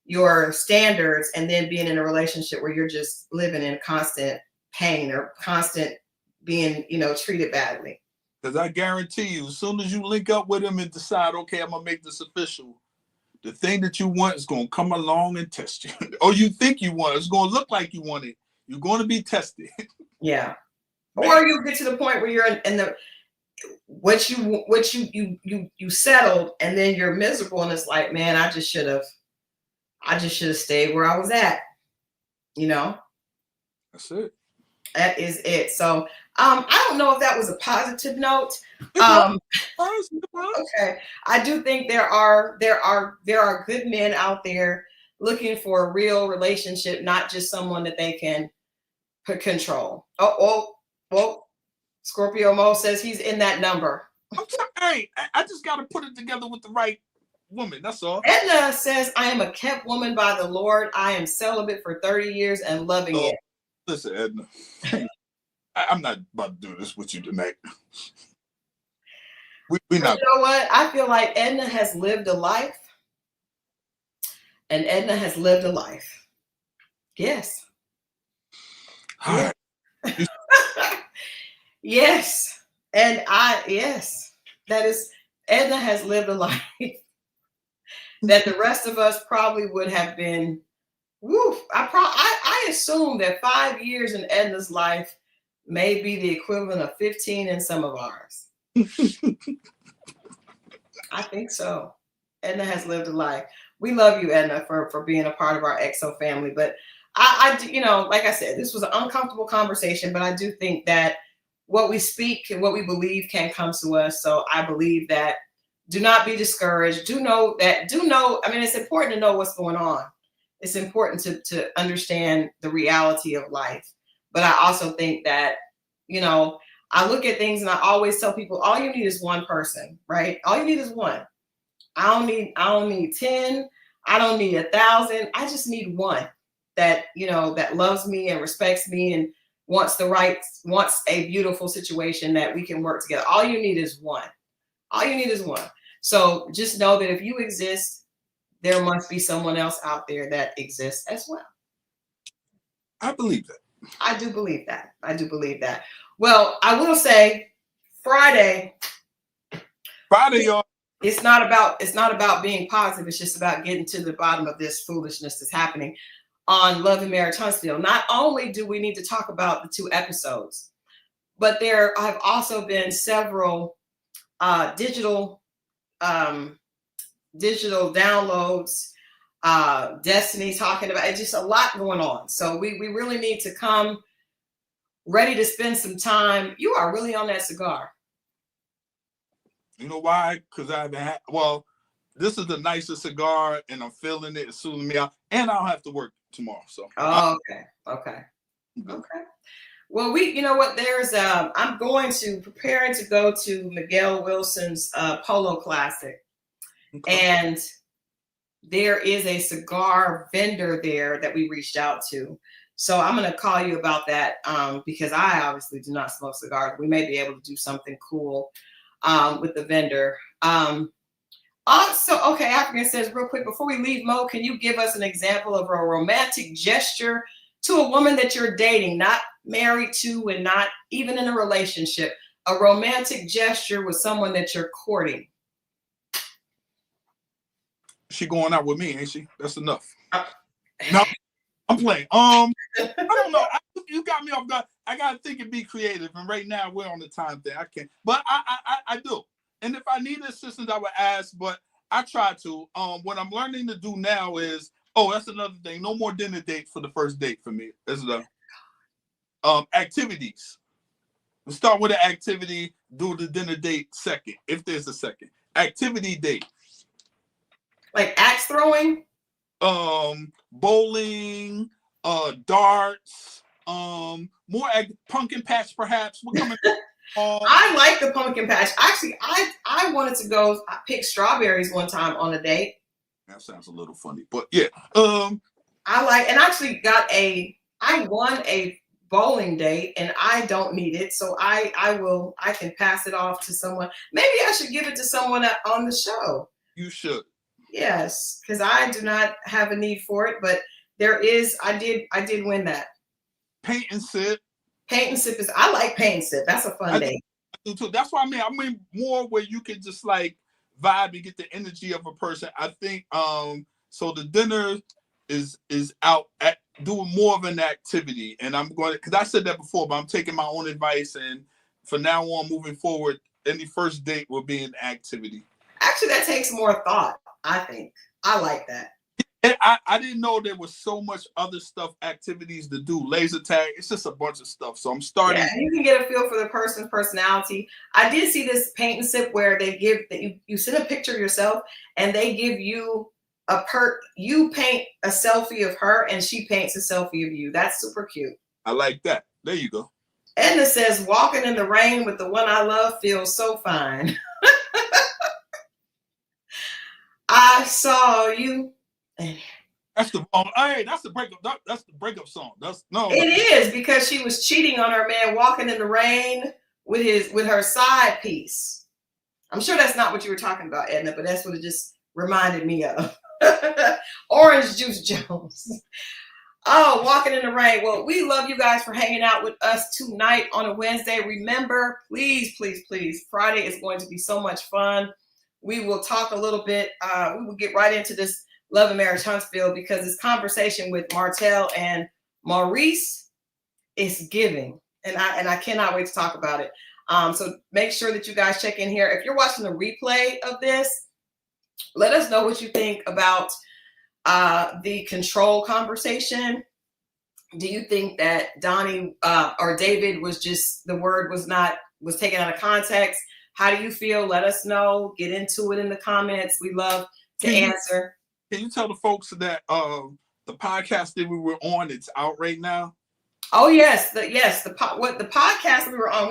Speaker 1: your standards and then being in a relationship where you're just living in constant pain or constant being, treated badly.
Speaker 2: Because I guarantee you, as soon as you link up with him and decide, okay, I'm going to make this official, the thing that you want is going to come along and test you. Or you think you want it. It's going to look like you want it. You're going to be tested.
Speaker 1: Yeah. Or you get to the point where you're in the what you settled, and then you're miserable, and it's like, man, I just should have stayed where I was at. You know?
Speaker 2: That's it.
Speaker 1: That is it. So I don't know if that was a positive note. Okay. I do think there are good men out there looking for a real relationship, not just someone that they can control. Well, Scorpio Mo says he's in that number.
Speaker 2: Hey, I just got to put it together with the right woman. That's all.
Speaker 1: Edna says, I am a kept woman by the Lord. I am celibate for 30 years and loving it.
Speaker 2: Listen, Edna, I'm not about to do this with you tonight. We not.
Speaker 1: You know what? I feel like Edna has lived a life. And Edna has lived a life. Yes.
Speaker 2: All right.
Speaker 1: Yes. And yes. That is, Edna has lived a life that the rest of us probably would have been, woof. I assume that 5 years in Edna's life may be the equivalent of 15 in some of ours. I think so. Edna has lived a life. We love you, Edna, for being a part of our EXO family. But I you know, like I said, this was an uncomfortable conversation, but I do think that what we speak and what we believe can come to us. So I believe that do not be discouraged. Do know, I mean, it's important to know what's going on. It's important to understand the reality of life. But I also think that, you know, I look at things and I always tell people, all you need is one person, right? All you need is one. I don't need 10. I don't need 1,000. I just need one that, you know, that loves me and respects me and wants a beautiful situation that we can work together. All you need is one. All you need is one. So just know that if you exist, there must be someone else out there that exists as well.
Speaker 2: I believe that.
Speaker 1: I do believe that. I do believe that. Well, I will say Friday,
Speaker 2: y'all.
Speaker 1: It's not about being positive. It's just about getting to the bottom of this foolishness that's happening on Love and Marriage Huntsville. Not only do we need to talk about the 2 episodes, but there have also been several digital downloads. Destiny talking about it. Just a lot going on. So we really need to come ready to spend some time. You are really on that cigar.
Speaker 2: You know why? Because I've had, this is the nicest cigar and I'm feeling it. It's soothing me out. And I'll have to work tomorrow. So.
Speaker 1: Okay. Well, you know what? I'm preparing to go to Miguel Wilson's Polo Classic. Okay. And there is a cigar vendor there that we reached out to. So I'm going to call you about that because I obviously do not smoke cigars. We may be able to do something cool with the vendor. Also, okay, African says real quick, before we leave, Mo, can you give us an example of a romantic gesture to a woman that you're dating, not married to and not even in a relationship, a romantic gesture with someone that you're courting?
Speaker 2: She going out with me, ain't she? That's enough. No, I'm playing. I don't know. You got me off guard. I gotta think and be creative. And right now we're on the time thing. I can't. But I do. And if I need assistance, I would ask. But I try to. What I'm learning to do now is, that's another thing. No more dinner dates for the first date for me. That's the activities. We'll start with an activity. Do the dinner date second, if there's a second. Activity date.
Speaker 1: Like axe throwing?
Speaker 2: Bowling, darts, more pumpkin patch perhaps. We're coming.
Speaker 1: I like the pumpkin patch. Actually, I wanted to go pick strawberries one time on a date.
Speaker 2: That sounds a little funny, but yeah.
Speaker 1: I won a bowling date and I don't need it, so I can pass it off to someone. Maybe I should give it to someone on the show.
Speaker 2: You should.
Speaker 1: Yes, because I do not have a need for it, but I did win that.
Speaker 2: Paint and sip.
Speaker 1: I like paint and sip. That's a fun day.
Speaker 2: I do too. That's what I mean. I mean more where you can just like vibe and get the energy of a person. I think so the dinner is out at doing more of an activity, and I'm going to, because I said that before, but I'm taking my own advice, and from now on moving forward, any first date will be an activity.
Speaker 1: Actually, that takes more thought, I think. I like that.
Speaker 2: And I didn't know there was so much other stuff, activities to do. Laser tag, it's just a bunch of stuff. So I'm starting.
Speaker 1: Yeah, you can get a feel for the person's personality. I did see this paint and sip where they give that you send a picture of yourself and they give you you paint a selfie of her and she paints a selfie of you. That's super cute.
Speaker 2: I like that. There you go.
Speaker 1: Edna says, walking in the rain with the one I love feels so fine. I saw you.
Speaker 2: That's the hey, that's the breakup. That's the breakup song.
Speaker 1: It is, because she was cheating on her man, walking in the rain with her side piece. I'm sure that's not what you were talking about, Edna, but that's what it just reminded me of. Orange Juice Jones. Oh, walking in the rain. Well, we love you guys for hanging out with us tonight on a Wednesday. Remember, please, please, please, Friday is going to be so much fun. We will talk a little bit. We will get right into this Love and Marriage Huntsville, because this conversation with Martell and Maurice is giving, and I cannot wait to talk about it. So make sure that you guys check in here. If you're watching the replay of this, let us know what you think about the control conversation. Do you think that Donnie or David was just, the word was taken out of context? How do you feel? Let us know. Get into it in the comments. We love to answer.
Speaker 2: Can you tell the folks that the podcast that we were on, it's out right now?
Speaker 1: Oh yes, the podcast we were on.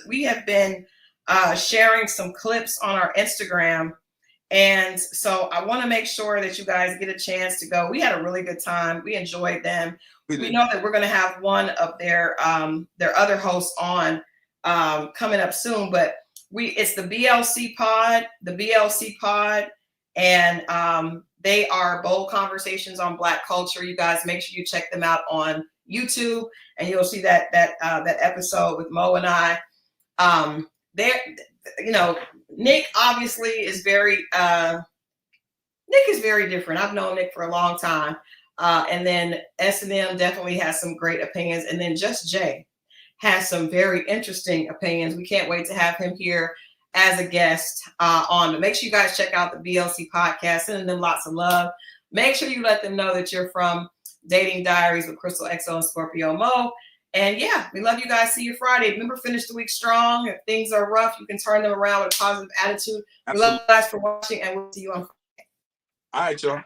Speaker 1: We have been sharing some clips on our Instagram, and so I want to make sure that you guys get a chance to go. We had a really good time. We enjoyed them. We know that we're going to have one of their other hosts on coming up soon, but it's the BLC pod, and they are bold conversations on Black culture. You guys make sure you check them out on YouTube, and you'll see that episode with Mo and I. Nick obviously is very different. I've known Nick for a long time. And then S&M definitely has some great opinions. And then Just Jay has some very interesting opinions. We can't wait to have him here as a guest on. Make sure you guys check out the BLC podcast, sending them lots of love. Make sure you let them know that you're from Dating Diaries with Christal, XO, and Scorpio Mo. And yeah, we love you guys. See you Friday. Remember, finish the week strong. If things are rough, you can turn them around with a positive attitude. Absolutely. We love you guys for watching, and we'll see you on Friday.
Speaker 2: All right, y'all.